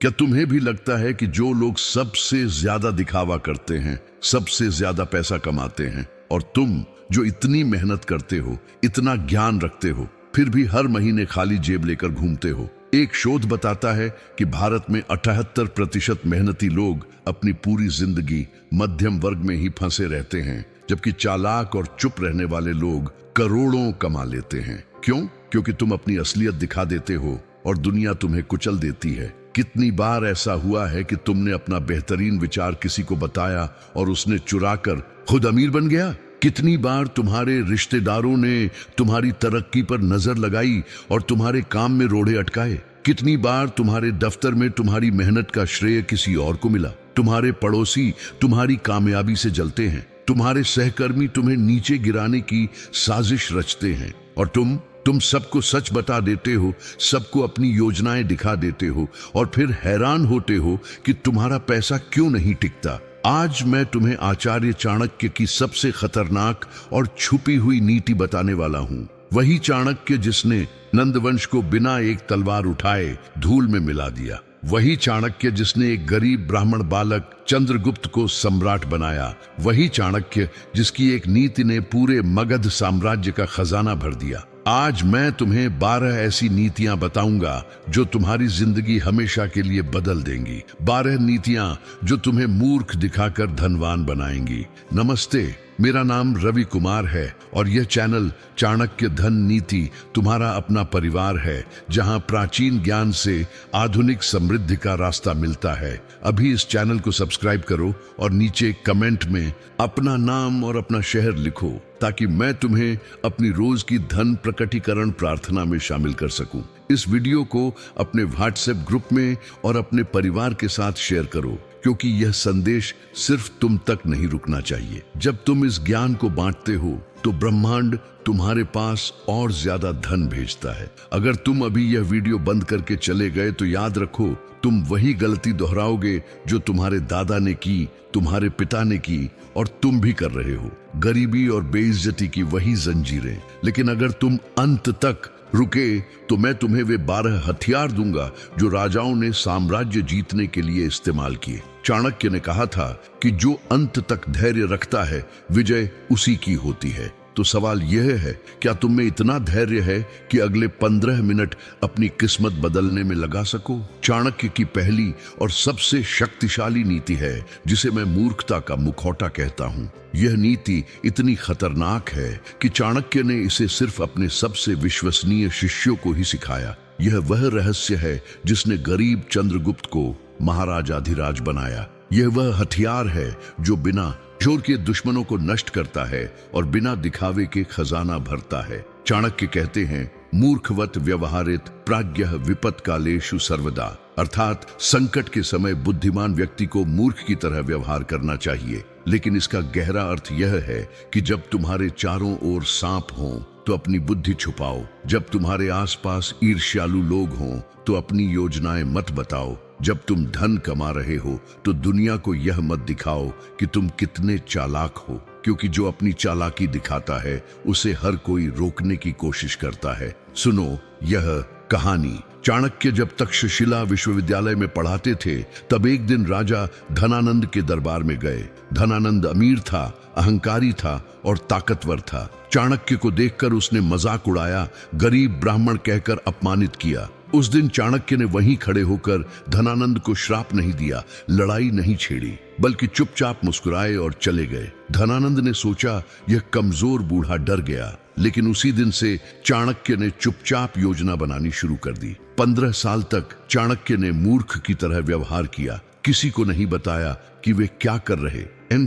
क्या तुम्हें भी लगता है कि जो लोग सबसे ज्यादा दिखावा करते हैं, सबसे ज्यादा पैसा कमाते हैं, और तुम जो इतनी मेहनत करते हो, इतना ज्ञान रखते हो, फिर भी हर महीने खाली जेब लेकर घूमते हो? एक शोध बताता है कि भारत में 78% मेहनती लोग अपनी पूरी जिंदगी मध्यम वर्ग में ही फंसे रहते हैं, जबकि चालाक और चुप रहने वाले लोग करोड़ों कमा लेते हैं। क्यों? क्योंकि तुम अपनी असलियत दिखा देते हो और दुनिया तुम्हें कुचल देती है। कितनी बार ऐसा हुआ है कि तुमने अपना बेहतरीन विचार किसी को बताया और उसने चुराकर खुद अमीर बन गया? कितनी बार तुम्हारे रिश्तेदारों ने तुम्हारी तरक्की पर नजर लगाई और तुम्हारे काम में रोड़े अटकाए? कितनी बार तुम्हारे दफ्तर में तुम्हारी मेहनत का श्रेय किसी और को मिला? तुम्हारे पड़ोसी तुम्हारी कामयाबी से जलते हैं, तुम्हारे सहकर्मी तुम्हें नीचे गिराने की साजिश रचते हैं, और तुम सबको सच बता देते हो, सबको अपनी योजनाएं दिखा देते हो, और फिर हैरान होते हो कि तुम्हारा पैसा क्यों नहीं टिकता। आज मैं तुम्हें आचार्य चाणक्य की सबसे खतरनाक और छुपी हुई नीति बताने वाला हूँ। वही चाणक्य जिसने नंदवंश को बिना एक तलवार उठाए धूल में मिला दिया। वही चाणक्य जिसने एक गरीब ब्राह्मण बालक चंद्रगुप्त को सम्राट बनाया। वही चाणक्य जिसकी एक नीति ने पूरे मगध साम्राज्य का खजाना भर दिया। आज मैं तुम्हें 12 ऐसी नीतियां बताऊंगा जो तुम्हारी जिंदगी हमेशा के लिए बदल देंगी। 12 नीतियां जो तुम्हें मूर्ख दिखाकर धनवान बनाएंगी। नमस्ते, मेरा नाम रवि कुमार है और यह चैनल चाणक्य धन नीति तुम्हारा अपना परिवार है, जहां प्राचीन ज्ञान से आधुनिक समृद्धि का रास्ता मिलता है। अभी इस चैनल को सब्सक्राइब करो और नीचे कमेंट में अपना नाम और अपना शहर लिखो, ताकि मैं तुम्हें अपनी रोज की धन प्रकटीकरण प्रार्थना में शामिल कर सकूं। इस वीडियो को अपने व्हाट्सएप ग्रुप में और अपने परिवार के साथ शेयर करो, क्योंकि यह संदेश सिर्फ तुम तक नहीं रुकना चाहिए। जब तुम इस ज्ञान को बांटते हो तो ब्रह्मांड तुम्हारे पास और ज्यादा धन भेजता है। अगर तुम अभी यह वीडियो बंद करके चले गए तो याद रखो, तुम वही गलती दोहराओगे जो तुम्हारे दादा ने की, तुम्हारे पिता ने की और तुम भी कर रहे हो। गरीबी और बेइज्जती की वही जंजीरें। लेकिन अगर तुम अंत तक रुके तो मैं तुम्हें वे 12 हथियार दूंगा जो राजाओं ने साम्राज्य जीतने के लिए इस्तेमाल किए। चाणक्य ने कहा था कि जो अंत तक धैर्य रखता है, विजय उसी की होती है। तो सवाल यह है, क्या तुम में इतना धैर्य है कि अगले 15 मिनट अपनी किस्मत बदलने में लगा सको? चाणक्य की पहली और सबसे शक्तिशाली नीति है, जिसे मैं मूर्खता का मुखौटा कहता हूँ। यह नीति इतनी खतरनाक है कि चाणक्य ने इसे सिर्फ अपने सबसे विश्वसनीय शिष्यों को ही सिखाया। यह वह रहस्य है जिसने गरीब चंद्रगुप्त को महाराजाधिराज बनाया। यह वह हथियार है जो बिना जोर के दुश्मनों को नष्ट करता है और बिना दिखावे के खजाना भरता है। चाणक्य कहते हैं, मूर्खवत व्यवहारित प्राज्ञः विपत्कालेषु सर्वदा, अर्थात संकट के समय बुद्धिमान व्यक्ति को मूर्ख की तरह व्यवहार करना चाहिए। लेकिन इसका गहरा अर्थ यह है कि जब तुम्हारे चारों ओर सांप हों तो अपनी बुद्धि छुपाओ। जब तुम्हारे आसपास ईर्ष्यालु लोग हों तो अपनी योजनाएं मत बताओ। जब तुम धन कमा रहे हो तो दुनिया को यह मत दिखाओ कि तुम कितने चालाक हो, क्योंकि जो अपनी चालाकी दिखाता है उसे हर कोई रोकने की कोशिश करता है। सुनो यह कहानी। चाणक्य जब तक्षशिला विश्वविद्यालय में पढ़ाते थे, तब एक दिन राजा धनानंद के दरबार में गए। धनानंद अमीर था, अहंकारी था और ताकतवर था। चाणक्य को देखकर उसने मजाक उड़ाया, गरीब ब्राह्मण कहकर अपमानित किया। उस दिन चाणक्य ने वहीं खड़े होकर धनानंद को श्राप नहीं दिया, लड़ाई नहीं छेड़ी, बल्कि चुपचाप मुस्कुराए और चले गए। धनानंद ने सोचा यह कमजोर बूढ़ा डर गया, लेकिन उसी दिन से चाणक्य ने चुपचाप योजना बनानी शुरू कर दी। 15 साल तक चाणक्य ने मूर्ख की तरह व्यवहार किया, किसी को नहीं बताया कि वे क्या कर रहे।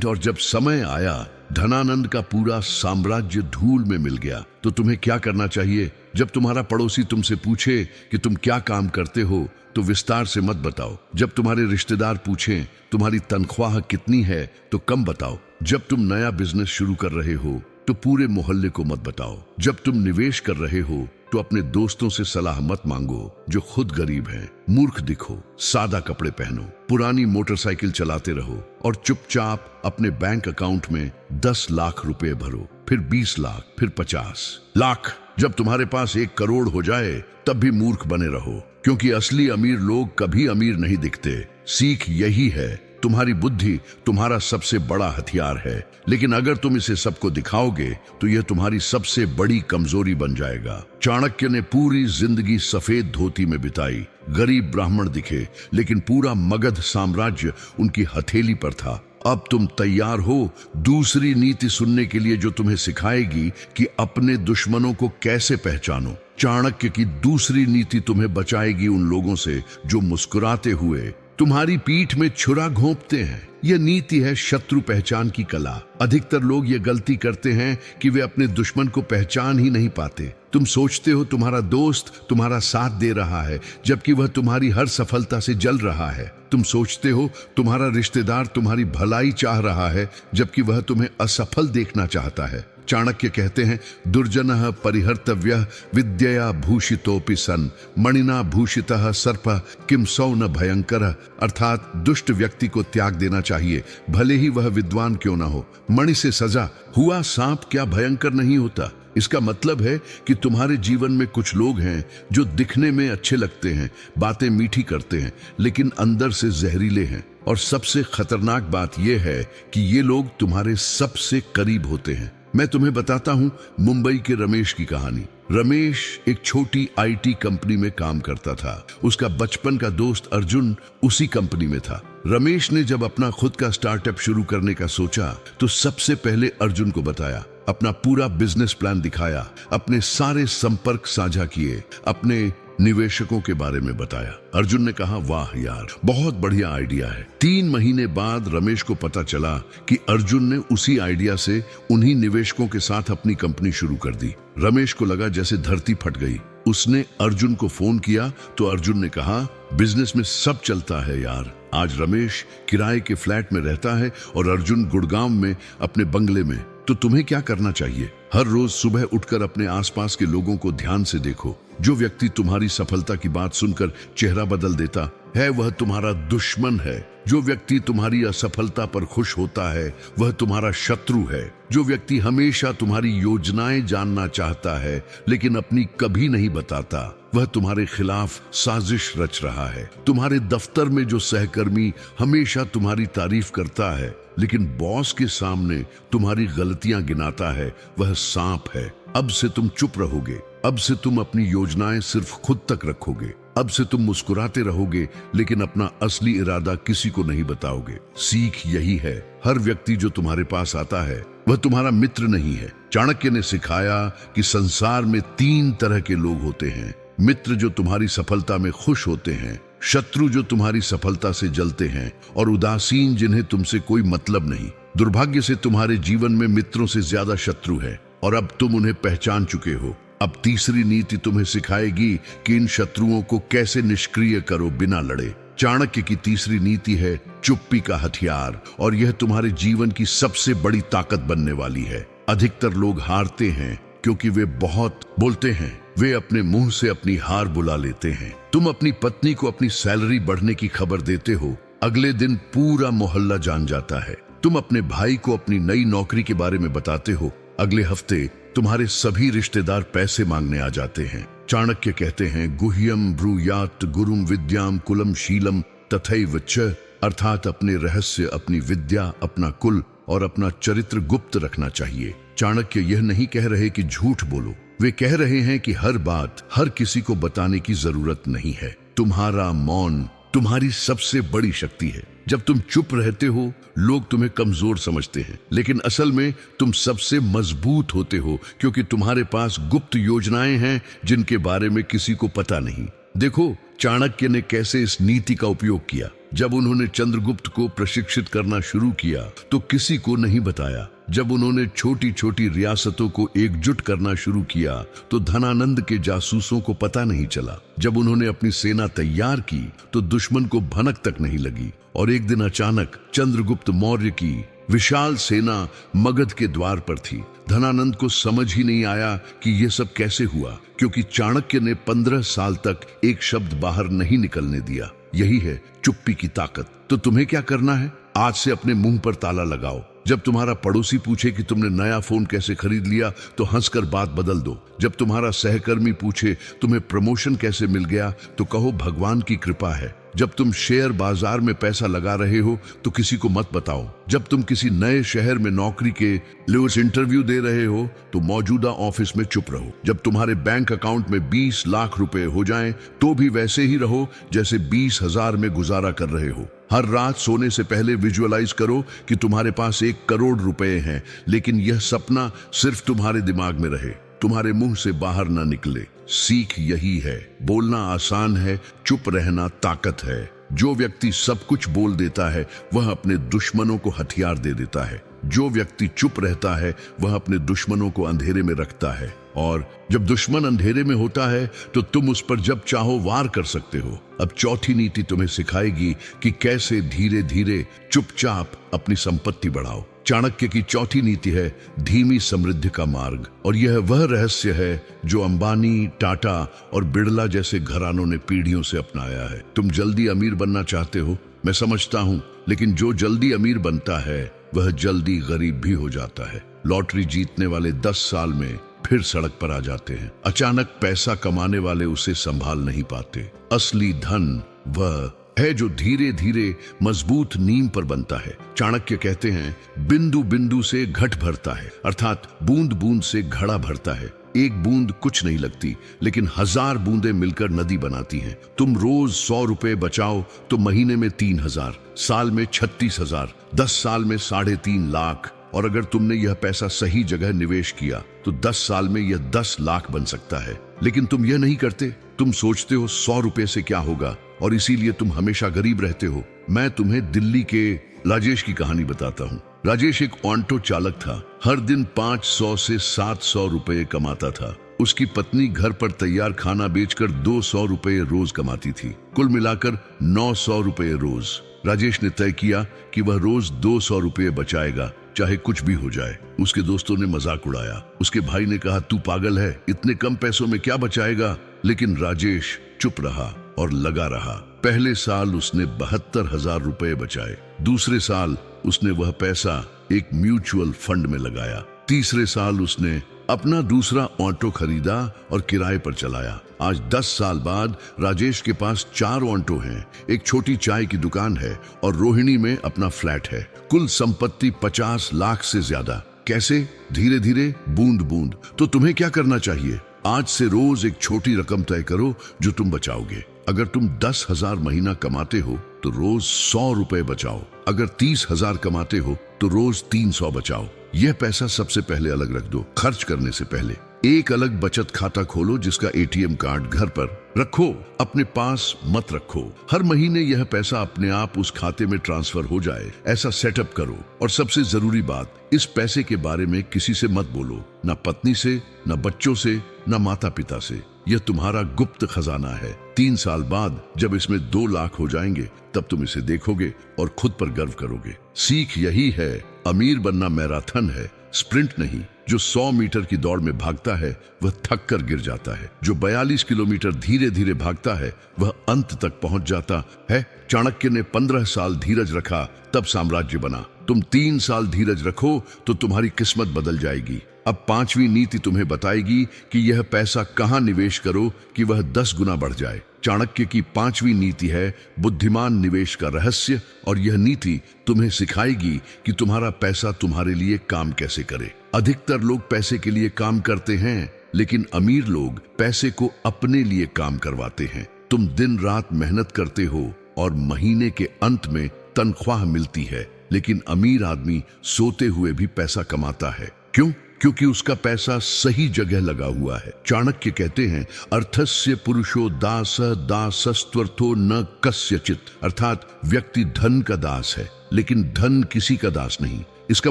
और जब समय आया, धनानंद का पूरा साम्राज्य धूल में मिल गया। तो तुम्हें क्या करना चाहिए? जब तुम्हारा पड़ोसी तुमसे पूछे कि तुम क्या काम करते हो, तो विस्तार से मत बताओ। जब तुम्हारे रिश्तेदार पूछें तुम्हारी तनख्वाह कितनी है, तो कम बताओ। जब तुम नया बिजनेस शुरू कर रहे हो तो पूरे मोहल्ले को मत बताओ। जब तुम निवेश कर रहे हो तो अपने दोस्तों से सलाह मत मांगो जो खुद गरीब हैं। मूर्ख दिखो, सादा कपड़े पहनो, पुरानी मोटरसाइकिल चलाते रहो और चुपचाप अपने बैंक अकाउंट में 10 लाख रुपए भरो, फिर 20 लाख, फिर 50 लाख। जब तुम्हारे पास 1 करोड़ हो जाए तब भी मूर्ख बने रहो, क्योंकि असली अमीर लोग कभी अमीर नहीं दिखते। सीख यही है, तुम्हारी बुद्धि तुम्हारा सबसे बड़ा हथियार है, लेकिन अगर तुम इसे सबको दिखाओगे तो यह तुम्हारी सबसे बड़ी कमजोरी बन जाएगा। चाणक्य ने पूरी जिंदगी सफेद धोती में बिताई, गरीब ब्राह्मण दिखे, लेकिन पूरा मगध साम्राज्य उनकी हथेली पर था। अब तुम तैयार हो दूसरी नीति सुनने के लिए, जो तुम्हें सिखाएगी कि अपने दुश्मनों को कैसे पहचानो। चाणक्य की दूसरी नीति तुम्हें बचाएगी उन लोगों से जो मुस्कुराते हुए तुम्हारी पीठ में छुरा घोंपते हैं। यह नीति है शत्रु पहचान की कला। अधिकतर लोग ये गलती करते हैं कि वे अपने दुश्मन को पहचान ही नहीं पाते। तुम सोचते हो तुम्हारा दोस्त तुम्हारा साथ दे रहा है, जबकि वह तुम्हारी हर सफलता से जल रहा है। तुम सोचते हो तुम्हारा रिश्तेदार तुम्हारी भलाई चाह रहा है, जबकि वह तुम्हें असफल देखना चाहता है। चाणक्य कहते हैं, दुर्जनः परिहर्तव्यः विद्यया भूषितोऽपि सन् मणिना भूषितः सर्पः किम सौ न भयंकर। अर्थात दुष्ट व्यक्ति को त्याग देना चाहिए, भले ही वह विद्वान क्यों ना हो। मणि से सजा हुआ सांप क्या भयंकर नहीं होता। इसका मतलब है कि तुम्हारे जीवन में कुछ लोग हैं जो दिखने में अच्छे लगते हैं, बातें मीठी करते हैं, लेकिन अंदर से जहरीले हैं। और सबसे खतरनाक बात यह है कि ये लोग तुम्हारे सबसे करीब होते हैं। मैं तुम्हें बताता हूं मुंबई के रमेश की कहानी। रमेश एक छोटी आईटी कंपनी में काम करता था। उसका बचपन का दोस्त अर्जुन उसी कंपनी में था। रमेश ने जब अपना खुद का स्टार्टअप शुरू करने का सोचा तो सबसे पहले अर्जुन को बताया, अपना पूरा बिजनेस प्लान दिखाया, अपने सारे संपर्क साझा किए, अपने निवेशकों के बारे में बताया। अर्जुन ने कहा, वाह यार, बहुत बढ़िया आइडिया है। 3 महीने बाद रमेश को पता चला कि अर्जुन ने उसी आइडिया से उन्हीं निवेशकों के साथ अपनी कंपनी शुरू कर दी। रमेश को लगा जैसे धरती फट गई। उसने अर्जुन को फोन किया तो अर्जुन ने कहा, बिजनेस में सब चलता है यार। आज रमेश किराए के फ्लैट में रहता है और अर्जुन गुड़गांव में अपने बंगले में। तो तुम्हें क्या करना चाहिए? हर रोज सुबह उठकर अपने आसपास के लोगों को ध्यान से देखो। जो व्यक्ति तुम्हारी सफलता की बात सुनकर चेहरा बदल देता है वह तुम्हारा दुश्मन है। जो व्यक्ति तुम्हारी असफलता पर खुश होता है वह तुम्हारा शत्रु है। जो व्यक्ति हमेशा तुम्हारी योजनाएं जानना चाहता है लेकिन अपनी कभी नहीं बताता, वह तुम्हारे खिलाफ साजिश रच रहा है। तुम्हारे दफ्तर में जो सहकर्मी हमेशा तुम्हारी तारीफ करता है लेकिन बॉस के सामने तुम्हारी गलतियां गिनाता है, वह सांप है। अब से तुम चुप रहोगे। अब से तुम अपनी योजनाएं सिर्फ खुद तक रखोगे। अब से तुम मुस्कुराते रहोगे लेकिन अपना असली इरादा किसी को नहीं बताओगे। सीख यही है, हर व्यक्ति जो तुम्हारे पास आता है वह तुम्हारा मित्र नहीं है। चाणक्य ने सिखाया कि संसार में 3 तरह के लोग होते हैं। मित्र जो तुम्हारी सफलता में खुश होते हैं, शत्रु जो तुम्हारी सफलता से जलते हैं, और उदासीन जिन्हें तुमसे कोई मतलब नहीं। दुर्भाग्य से तुम्हारे जीवन में मित्रों से ज्यादा शत्रु है और अब तुम उन्हें पहचान चुके हो। अब तीसरी नीति तुम्हें सिखाएगी कि इन शत्रुओं को कैसे निष्क्रिय करो बिना लड़े। चाणक्य की तीसरी नीति है चुप्पी का हथियार, और यह तुम्हारे जीवन की सबसे बड़ी ताकत बनने वाली है। अधिकतर लोग हारते हैं क्योंकि वे बहुत बोलते हैं। वे अपने मुंह से अपनी हार बुला लेते हैं। तुम अपनी पत्नी को अपनी सैलरी बढ़ने की खबर देते हो, अगले दिन पूरा मोहल्ला जान जाता है। तुम अपने भाई को अपनी नई नौकरी के बारे में बताते हो, अगले हफ्ते तुम्हारे सभी रिश्तेदार पैसे मांगने आ जाते हैं। चाणक्य कहते हैं, गुह्यम ब्रूयात गुरुम विद्याम कुलम शीलम तथैव च, अर्थात अपने रहस्य, अपनी विद्या, अपना कुल और अपना चरित्र गुप्त रखना चाहिए। चाणक्य यह नहीं कह रहे कि झूठ बोलो, वे कह रहे हैं कि हर बात हर किसी को बताने की जरूरत नहीं है। तुम्हारा मौन तुम्हारी सबसे बड़ी शक्ति है। जब तुम चुप रहते हो लोग तुम्हें कमजोर समझते हैं, लेकिन असल में तुम सबसे मजबूत होते हो, क्योंकि तुम्हारे पास गुप्त योजनाएं हैं जिनके बारे में किसी को पता नहीं। देखो चाणक्य ने कैसे इस नीति का उपयोग किया। जब उन्होंने चंद्रगुप्त को प्रशिक्षित करना शुरू किया तो किसी को नहीं बताया। जब उन्होंने छोटी छोटी रियासतों को एकजुट करना शुरू किया तो धनानंद के जासूसों को पता नहीं चला। जब उन्होंने अपनी सेना तैयार की तो दुश्मन को भनक तक नहीं लगी, और एक दिन अचानक चंद्रगुप्त मौर्य की विशाल सेना मगध के द्वार पर थी। धनानंद को समझ ही नहीं आया कि यह सब कैसे हुआ, क्योंकि चाणक्य ने 15 साल तक एक शब्द बाहर नहीं निकलने दिया। यही है चुप्पी की ताकत। तो तुम्हें क्या करना है? आज से अपने मुंह पर ताला लगाओ। जब तुम्हारा पड़ोसी पूछे कि तुमने नया फोन कैसे खरीद लिया तो हंसकर बात बदल दो। जब तुम्हारा सहकर्मी पूछे तुम्हें प्रमोशन कैसे मिल गया तो कहो भगवान की कृपा है। जब तुम शेयर बाजार में पैसा लगा रहे हो तो किसी को मत बताओ। जब तुम किसी नए शहर में नौकरी के लिए इंटरव्यू दे रहे हो तो मौजूदा ऑफिस में चुप रहो। जब तुम्हारे बैंक अकाउंट में 20 लाख रुपए हो जाएं तो भी वैसे ही रहो जैसे 20,000 में गुजारा कर रहे हो। हर रात सोने से पहले विजुअलाइज करो कि तुम्हारे पास 1 करोड़ रुपए हैं, लेकिन यह सपना सिर्फ तुम्हारे दिमाग में रहे, तुम्हारे मुंह से बाहर ना निकले। सीख यही है, बोलना आसान है, चुप रहना ताकत है। जो व्यक्ति सब कुछ बोल देता है वह अपने दुश्मनों को हथियार दे देता है। जो व्यक्ति चुप रहता है वह अपने दुश्मनों को अंधेरे में रखता है, और जब दुश्मन अंधेरे में होता है तो तुम उस पर जब चाहो वार कर सकते हो। अब चौथी नीति तुम्हें सिखाएगी कि कैसे धीरे धीरे चुपचाप अपनी संपत्ति बढ़ाओ। चाणक्य की चौथी नीति है धीमी समृद्धि का मार्ग, और यह वह रहस्य है जो अंबानी, टाटा और बिड़ला जैसे घरानों ने पीढ़ियों से अपनाया है। तुम जल्दी अमीर बनना चाहते हो, मैं समझता हूं, लेकिन जो जल्दी अमीर बनता है वह जल्दी गरीब भी हो जाता है। लॉटरी जीतने वाले 10 साल में फिर सड़क पर आ जाते हैं। अचानक पैसा कमाने वाले उसे संभाल नहीं पाते। असली धन वह है जो धीरे धीरे मजबूत नींव पर बनता है। चाणक्य कहते हैं बिंदु बिंदु से घट भरता है, अर्थात बूंद बूंद से घड़ा भरता है। एक बूंद कुछ नहीं लगती, लेकिन 1000 बूंदें मिलकर नदी बनाती हैं। तुम रोज 100 रुपए बचाओ तो महीने में 3000, साल में 36,000, 10 साल में 3.5 लाख। और अगर तुमने यह पैसा सही जगह निवेश किया तो 10 साल में यह 10 लाख बन सकता है। लेकिन तुम यह नहीं करते। तुम सोचते हो 100 रुपए से क्या होगा, और इसीलिए तुम हमेशा गरीब रहते हो। मैं तुम्हें दिल्ली के राजेश की कहानी बताता हूँ। राजेश एक ऑटो चालक था। हर दिन 500 से 700 रुपए कमाता था। उसकी पत्नी घर पर तैयार खाना बेचकर 200 रुपए रोज कमाती थी। कुल मिलाकर 900 रुपए रोज। राजेश ने तय किया कि वह रोज 200 रुपए बचाएगा, चाहे कुछ भी हो जाए। उसके दोस्तों ने मजाक उड़ाया। उसके भाई ने कहा तू पागल है, इतने कम पैसों में क्या बचाएगा। लेकिन राजेश चुप रहा और लगा रहा। पहले साल उसने 72,000 रुपए बचाए। दूसरे साल उसने वह पैसा एक म्यूचुअल फंड में लगाया। तीसरे साल उसने अपना दूसरा ऑटो खरीदा और किराए पर चलाया। आज 10 साल बाद राजेश के पास 4 ऑटो हैं, एक छोटी चाय की दुकान है और रोहिणी में अपना फ्लैट है। कुल संपत्ति 50 लाख से ज्यादा। कैसे? धीरे धीरे, बूंद बूंद। तो तुम्हें क्या करना चाहिए? आज से रोज एक छोटी रकम तय करो जो तुम बचाओगे। अगर तुम 10,000 महीना कमाते हो तो रोज 100 रुपए बचाओ। अगर 30,000 कमाते हो तो रोज 300 बचाओ। यह पैसा सबसे पहले अलग रख दो। खर्च करने से पहले एक अलग बचत खाता खोलो जिसका ATM कार्ड घर पर रखो, अपने पास मत रखो। हर महीने यह पैसा अपने आप उस खाते में ट्रांसफर हो जाए, ऐसा सेटअप करो। और सबसे जरूरी बात, इस पैसे के बारे में किसी से मत बोलो, ना पत्नी से, ना बच्चों से, ना माता पिता से। यह तुम्हारा गुप्त खजाना है। 3 साल बाद जब इसमें 2 लाख हो जाएंगे तब तुम इसे देखोगे और खुद पर गर्व करोगे। सीख यही है, अमीर बनना मैराथन है, स्प्रिंट नहीं। जो 100 मीटर की दौड़ में भागता है वह थक कर गिर जाता है। जो 42 किलोमीटर धीरे धीरे भागता है वह अंत तक पहुंच जाता है। चाणक्य ने 15 साल धीरज रखा, तब साम्राज्य बना। तुम 3 साल धीरज रखो तो तुम्हारी किस्मत बदल जाएगी। अब 5वीं नीति तुम्हें बताएगी कि यह पैसा कहां निवेश करो कि वह 10 गुना बढ़ जाए। चाणक्य की 5वीं नीति है बुद्धिमान निवेश का रहस्य, और यह नीति तुम्हें सिखाएगी कि तुम्हारा पैसा तुम्हारे लिए काम कैसे करे। अधिकतर लोग पैसे के लिए काम करते हैं, लेकिन अमीर लोग पैसे को अपने लिए काम करवाते हैं। तुम दिन रात मेहनत करते हो और महीने के अंत में तनख्वाह मिलती है, लेकिन अमीर आदमी सोते हुए भी पैसा कमाता है। क्यों? क्योंकि उसका पैसा सही जगह लगा हुआ है। चाणक्य कहते हैं अर्थस्य पुरुषो दास दासस्त्वर्थो न कस्यचित, अर्थात व्यक्ति धन का दास है, लेकिन धन किसी का दास नहीं। इसका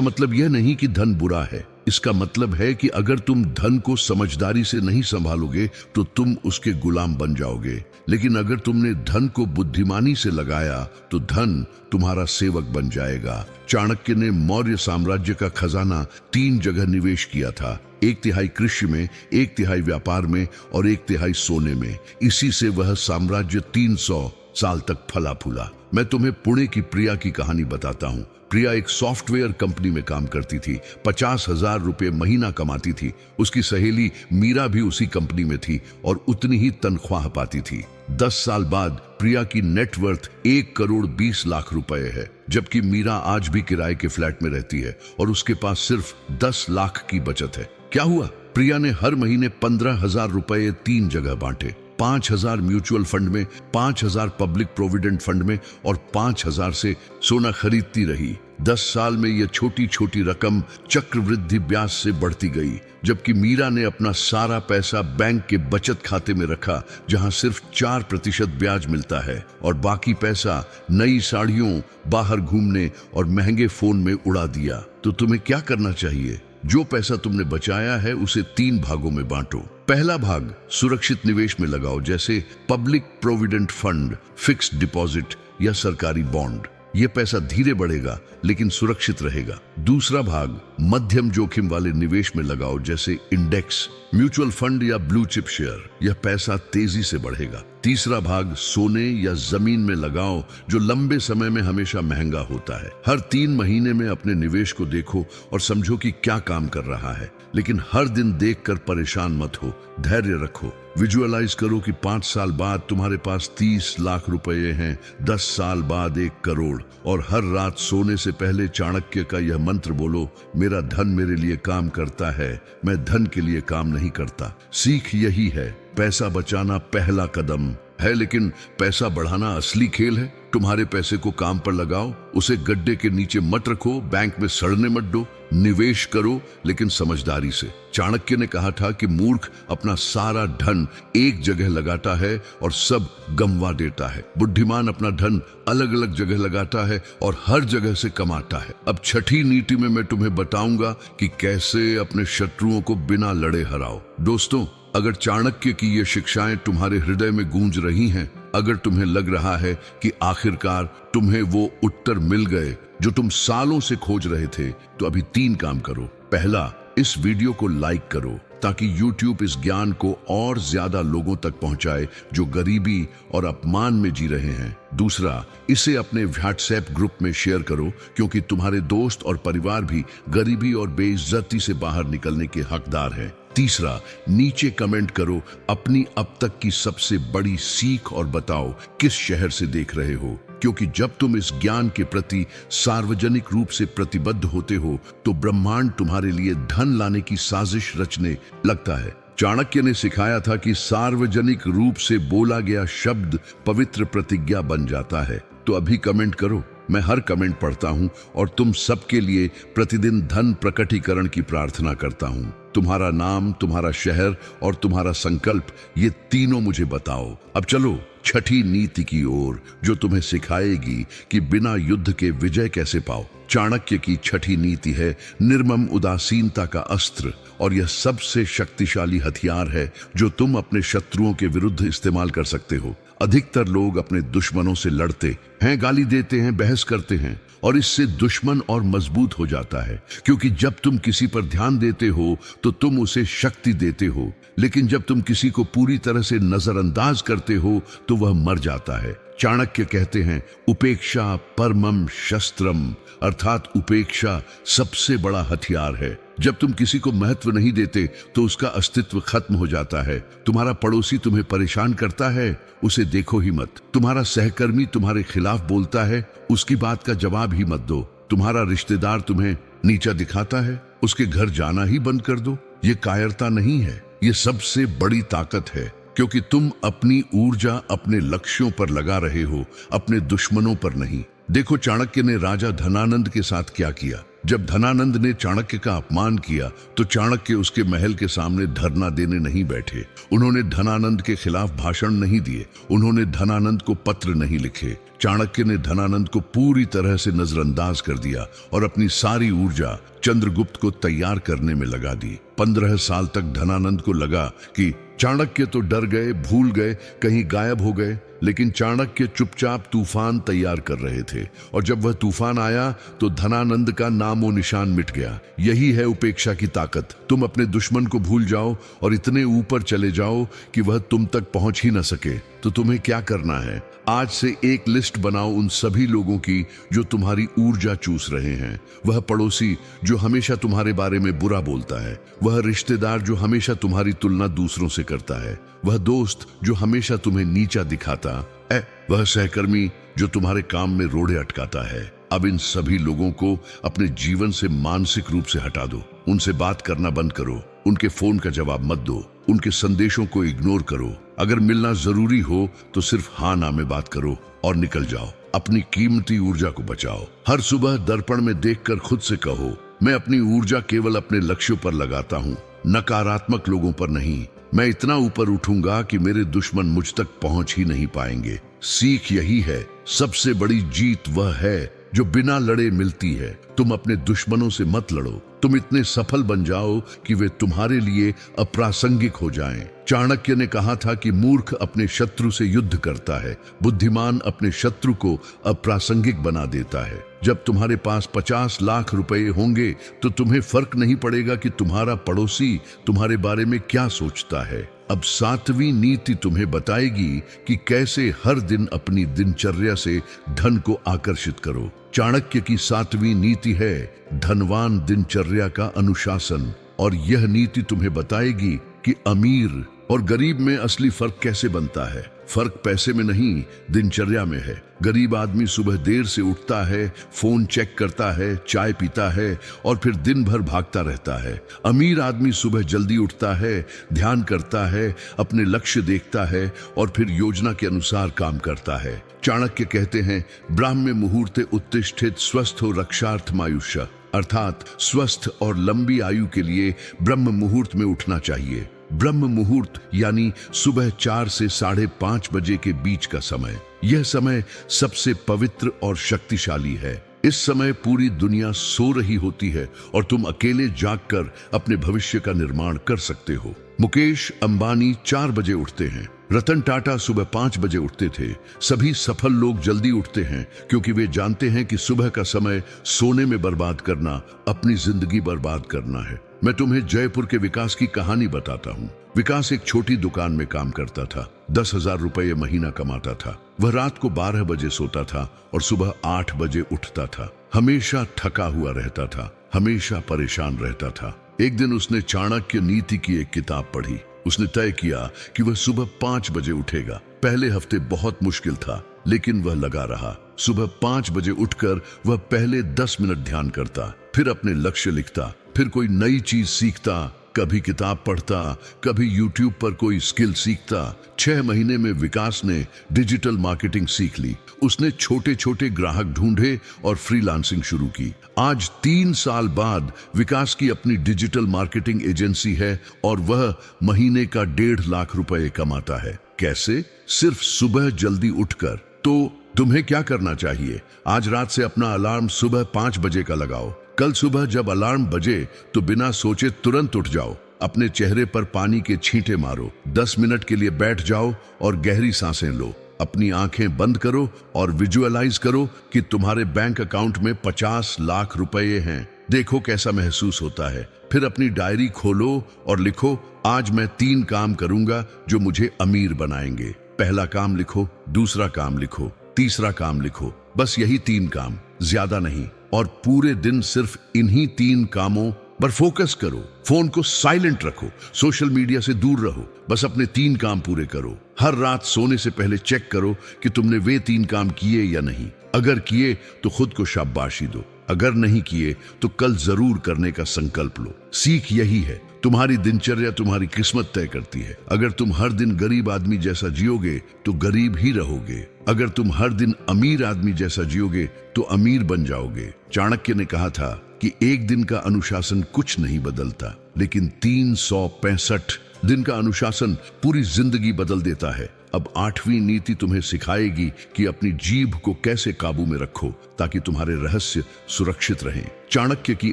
मतलब यह नहीं कि धन बुरा है। इसका मतलब है कि अगर तुम धन को समझदारी से नहीं संभालोगे तो तुम उसके गुलाम बन जाओगे, लेकिन अगर तुमने धन को बुद्धिमानी से लगाया तो धन तुम्हारा सेवक बन जाएगा। चाणक्य ने मौर्य साम्राज्य का खजाना 3 जगह निवेश किया था, 1/3 कृषि में, 1/3 व्यापार में और 1/3 सोने में। इसी से वह साम्राज्य 300 साल तक फला फूला। मैं तुम्हें पुणे की प्रिया की कहानी बताता हूँ। प्रिया एक सॉफ्टवेयर कंपनी में काम करती थी, 50,000 रुपए महीना कमाती थी। उसकी सहेली मीरा भी उसी कंपनी में थी और उतनी ही तनख्वाह पाती थी। 10 साल बाद प्रिया की नेटवर्थ 1,20,00,000 रुपए है, जबकि मीरा आज भी किराए के फ्लैट में रहती है और उसके पास सिर्फ 10 लाख की बचत है। क्या हुआ? प्रिया ने हर महीने 15,000 रुपए 3 जगह बांटे, 5,000 म्यूचुअल फंड में, 5,000 पब्लिक प्रोविडेंट फंड में और 5,000 से सोना खरीदती रही। 10 साल में यह छोटी छोटी रकम चक्रवृद्धि ब्याज से बढ़ती गई, जबकि मीरा ने अपना सारा पैसा बैंक के बचत खाते में रखा, जहां सिर्फ 4% ब्याज मिलता है, और बाकी पैसा नई साड़ियों, बाहर घूमने और महंगे फोन में उड़ा दिया। तो तुम्हें क्या करना चाहिए? जो पैसा तुमने बचाया है उसे 3 भागों में बांटो। पहला भाग सुरक्षित निवेश में लगाओ, जैसे public provident fund, fixed deposit या सरकारी बॉन्ड। यह पैसा धीरे बढ़ेगा लेकिन सुरक्षित रहेगा। दूसरा भाग मध्यम जोखिम वाले निवेश में लगाओ, जैसे इंडेक्स, म्यूचुअल फंड या ब्लू चिप शेयर। यह पैसा तेजी से बढ़ेगा। तीसरा भाग सोने या जमीन में लगाओ, जो लंबे समय में हमेशा महंगा होता है। हर 3 महीने में अपने निवेश को देखो और समझो कि क्या काम कर रहा है, लेकिन हर दिन देखकर परेशान मत हो। धैर्य रखो। विजुअलाइज करो कि 5 साल बाद तुम्हारे पास 30 लाख रुपए हैं, 10 साल बाद 1 करोड़। और हर रात सोने से पहले चाणक्य का यह मंत्र बोलो, मेरा धन मेरे लिए काम करता है, मैं धन के लिए काम नहीं करता। सीख यही है, पैसा बचाना पहला कदम है, लेकिन पैसा बढ़ाना असली खेल है। तुम्हारे पैसे को काम पर लगाओ, उसे गड्ढे के नीचे मत रखो, बैंक में सड़ने मत दो। निवेश करो, लेकिन समझदारी से। चाणक्य ने कहा था कि मूर्ख अपना सारा धन एक जगह लगाता है और सब गंवा देता है। बुद्धिमान अपना धन अलग अलग जगह लगाता है और हर जगह से कमाता है। अब छठी नीति में मैं तुम्हें बताऊंगा कि कैसे अपने शत्रुओं को बिना लड़े हराओ। दोस्तों, अगर चाणक्य की ये शिक्षाएं तुम्हारे हृदय में गूंज रही हैं, अगर तुम्हें लग रहा है कि आखिरकार तुम्हें वो उत्तर मिल गए जो तुम सालों से खोज रहे थे, तो अभी 3 काम करो। पहला, इस वीडियो को लाइक करो ताकि YouTube इस ज्ञान को और ज्यादा लोगों तक पहुंचाए जो गरीबी और अपमान में जी रहे हैं। दूसरा, इसे अपने WhatsApp ग्रुप में शेयर करो, क्योंकि तुम्हारे दोस्त और परिवार भी गरीबी और बेइज्जती से बाहर निकलने के हकदार हैं। तीसरा, नीचे कमेंट करो अपनी अब तक की सबसे बड़ी सीख और बताओ किस शहर से देख रहे हो, क्योंकि जब तुम इस ज्ञान के प्रति सार्वजनिक रूप से प्रतिबद्ध होते हो तो ब्रह्मांड तुम्हारे लिए धन लाने की साजिश रचने लगता है। चाणक्य ने सिखाया था कि सार्वजनिक रूप से बोला गया शब्द पवित्र प्रतिज्ञा बन जाता है। तो अभी कमेंट करो, मैं हर कमेंट पढ़ता हूं और तुम सबके लिए प्रतिदिन धन प्रकटीकरण की प्रार्थना करता हूं। तुम्हारा नाम, तुम्हारा शहर और तुम्हारा संकल्प, ये तीनों मुझे बताओ। अब चलो छठी नीति की ओर, जो तुम्हें सिखाएगी कि बिना युद्ध के विजय कैसे पाओ। चाणक्य की छठी नीति है निर्मम उदासीनता का अस्त्र, और यह सबसे शक्तिशाली हथियार है जो तुम अपने शत्रुओं के विरुद्ध इस्तेमाल कर सकते हो। अधिकतर लोग अपने दुश्मनों से लड़ते हैं, गाली देते हैं, बहस करते हैं, और इससे दुश्मन और मजबूत हो जाता है, क्योंकि जब तुम किसी पर ध्यान देते हो तो तुम उसे शक्ति देते हो, लेकिन जब तुम किसी को पूरी तरह से नजरअंदाज करते हो तो वह मर जाता है। चाणक्य कहते हैं, उपेक्षा परमम शस्त्रम, अर्थात उपेक्षा सबसे बड़ा हथियार है। जब तुम किसी को महत्व नहीं देते तो उसका अस्तित्व खत्म हो जाता है। तुम्हारा पड़ोसी तुम्हें परेशान करता है, उसे देखो ही मत। तुम्हारा सहकर्मी तुम्हारे खिलाफ बोलता है, उसकी बात का जवाब ही मत दो। तुम्हारा रिश्तेदार तुम्हें नीचा दिखाता है, उसके घर जाना ही बंद कर दो। ये कायरता नहीं है, ये सबसे बड़ी ताकत है, क्योंकि तुम अपनी ऊर्जा अपने लक्ष्यों पर लगा रहे हो, अपने दुश्मनों पर नहीं। देखो चाणक्य ने राजा धनानंद के साथ क्या किया। जब धनानंद ने चाणक्य का अपमान किया तो चाणक्य उसके महल के सामने धरना देने नहीं बैठे। उन्होंने धनानंद के खिलाफ भाषण नहीं दिए, उन्होंने धनानंद को पत्र नहीं लिखे। चाणक्य ने धनानंद को पूरी तरह से नजरअंदाज कर दिया और अपनी सारी ऊर्जा चंद्रगुप्त को तैयार करने में लगा दी। 15 साल तक धनानंद को लगा कि चाणक्य तो डर गए, भूल गए, कहीं गायब हो गए, लेकिन चाणक्य चुपचाप तूफान तैयार कर रहे थे, और जब वह तूफान आया तो धनानंद का नामो निशान मिट गया। यही है उपेक्षा की ताकत। तुम अपने दुश्मन को भूल जाओ और इतने ऊपर चले जाओ कि वह तुम तक पहुंच ही न सके। तो तुम्हें क्या करना है? आज से एक लिस्ट बनाओ उन सभी लोगों की जो तुम्हारी ऊर्जा चूस रहे हैं। वह पड़ोसी जो हमेशा तुम्हारे बारे में बुरा बोलता है, वह रिश्तेदार जो हमेशा तुम्हारी तुलना दूसरों से करता है, वह दोस्त जो हमेशा तुम्हें नीचा दिखाता है, वह सहकर्मी जो तुम्हारे काम में रोड़े अटकाता है। अब इन सभी लोगों को अपने जीवन से मानसिक रूप से हटा दो। उनसे बात करना बंद करो, उनके फोन का जवाब मत दो, उनके संदेशों को इग्नोर करो। अगर मिलना जरूरी हो तो सिर्फ हाँ ना में बात करो और निकल जाओ। अपनी कीमती ऊर्जा को बचाओ। हर सुबह दर्पण में देखकर खुद से कहो, मैं अपनी ऊर्जा केवल अपने लक्ष्यों पर लगाता हूँ, नकारात्मक लोगों पर नहीं। मैं इतना ऊपर उठूंगा कि मेरे दुश्मन मुझ तक पहुंच ही नहीं पाएंगे। सीख यही है, सबसे बड़ी जीत वह है जो बिना लड़े मिलती है। तुम अपने दुश्मनों से मत लड़ो, तुम इतने सफल बन जाओ कि वे तुम्हारे लिए अप्रासंगिक हो जाएं। चाणक्य ने कहा था कि मूर्ख अपने शत्रु से युद्ध करता है, बुद्धिमान अपने शत्रु को अप्रासंगिक बना देता है। जब तुम्हारे पास 50 लाख रुपए होंगे तो तुम्हें फर्क नहीं पड़ेगा कि तुम्हारा पड़ोसी तुम्हारे बारे में क्या सोचता है। अब 7वीं नीति तुम्हें बताएगी कि कैसे हर दिन अपनी दिनचर्या से धन को आकर्षित करो। चाणक्य की 7वीं नीति है धनवान दिनचर्या का अनुशासन, और यह नीति तुम्हें बताएगी कि अमीर और गरीब में असली फर्क कैसे बनता है। फर्क पैसे में नहीं, दिनचर्या में है। गरीब आदमी सुबह देर से उठता है, फोन चेक करता है, चाय पीता है और फिर दिन भर भागता रहता है। अमीर आदमी सुबह जल्दी उठता है, ध्यान करता है, अपने लक्ष्य देखता है और फिर योजना के अनुसार काम करता है। चाणक्य कहते हैं, ब्राह्म्य मुहूर्ते उत्तिष्ठित स्वस्थो रक्षार्थमायुष्य, अर्थात स्वस्थ और लंबी आयु के लिए ब्रह्म मुहूर्त में उठना चाहिए। ब्रह्म मुहूर्त यानी सुबह 4 से 5:30 बजे के बीच का समय। यह समय सबसे पवित्र और शक्तिशाली है। इस समय पूरी दुनिया सो रही होती है और तुम अकेले जागकर अपने भविष्य का निर्माण कर सकते हो। मुकेश अंबानी 4 बजे उठते हैं, रतन टाटा सुबह 5 बजे उठते थे। सभी सफल लोग जल्दी उठते हैं क्योंकि वे जानते हैं कि सुबह का समय सोने में बर्बाद करना अपनी जिंदगी बर्बाद करना है। मैं तुम्हें जयपुर के विकास की कहानी बताता हूँ। विकास एक छोटी दुकान में काम करता था, 10,000 रुपये महीना कमाता था। वह रात को 12 बजे सोता था और सुबह 8 बजे उठता था। हमेशा थका हुआ रहता था, हमेशा परेशान रहता था। एक दिन उसने चाणक्य नीति की एक किताब पढ़ी। उसने तय किया कि वह सुबह 5 बजे उठेगा। पहले हफ्ते बहुत मुश्किल था, लेकिन वह लगा रहा। सुबह 5 बजे उठकर वह पहले 10 मिनट ध्यान करता, फिर अपने लक्ष्य लिखता, फिर कोई नई चीज सीखता, कभी किताब पढ़ता, कभी YouTube पर कोई स्किल सीखता। 6 महीने में विकास ने डिजिटल मार्केटिंग सीख ली। उसने छोटे छोटे ग्राहक ढूंढे और फ्रीलांसिंग शुरू की। आज 3 साल बाद विकास की अपनी डिजिटल मार्केटिंग एजेंसी है और वह महीने का 1.5 लाख रुपए कमाता है। कैसे? सिर्फ सुबह जल्दी उठकर। तो तुम्हें क्या करना चाहिए? आज रात से अपना अलार्म सुबह 5 बजे का लगाओ। कल सुबह जब अलार्म बजे तो बिना सोचे तुरंत उठ जाओ। अपने चेहरे पर पानी के छींटे मारो, 10 मिनट के लिए बैठ जाओ और गहरी सांसें लो। अपनी आंखें बंद करो और विजुअलाइज करो कि तुम्हारे बैंक अकाउंट में 50 लाख रुपए हैं। देखो कैसा महसूस होता है। फिर अपनी डायरी खोलो और लिखो, आज मैं 3 काम करूंगा जो मुझे अमीर बनाएंगे। पहला काम लिखो, दूसरा काम लिखो, तीसरा काम लिखो। बस यही 3 काम, ज्यादा नहीं। और पूरे दिन सिर्फ इन्हीं 3 कामों पर फोकस करो। फोन को साइलेंट रखो, सोशल मीडिया से दूर रहो। बस अपने 3 काम पूरे करो। हर रात सोने से पहले चेक करो कि तुमने वे 3 काम किए या नहीं। अगर किए तो खुद को शाबाशी दो, अगर नहीं किए तो कल जरूर करने का संकल्प लो। सीख यही है, तुम्हारी दिनचर्या तुम्हारी किस्मत तय करती है। अगर तुम हर दिन गरीब आदमी जैसा जियोगे तो गरीब ही रहोगे। अगर तुम हर दिन अमीर आदमी जैसा जियोगे तो अमीर बन जाओगे। चाणक्य ने कहा था कि एक दिन का अनुशासन कुछ नहीं बदलता, लेकिन 365 दिन का अनुशासन पूरी जिंदगी बदल देता है। अब 8वीं नीति तुम्हें सिखाएगी कि अपनी जीभ को कैसे काबू में रखो ताकि तुम्हारे रहस्य सुरक्षित रहें। चाणक्य की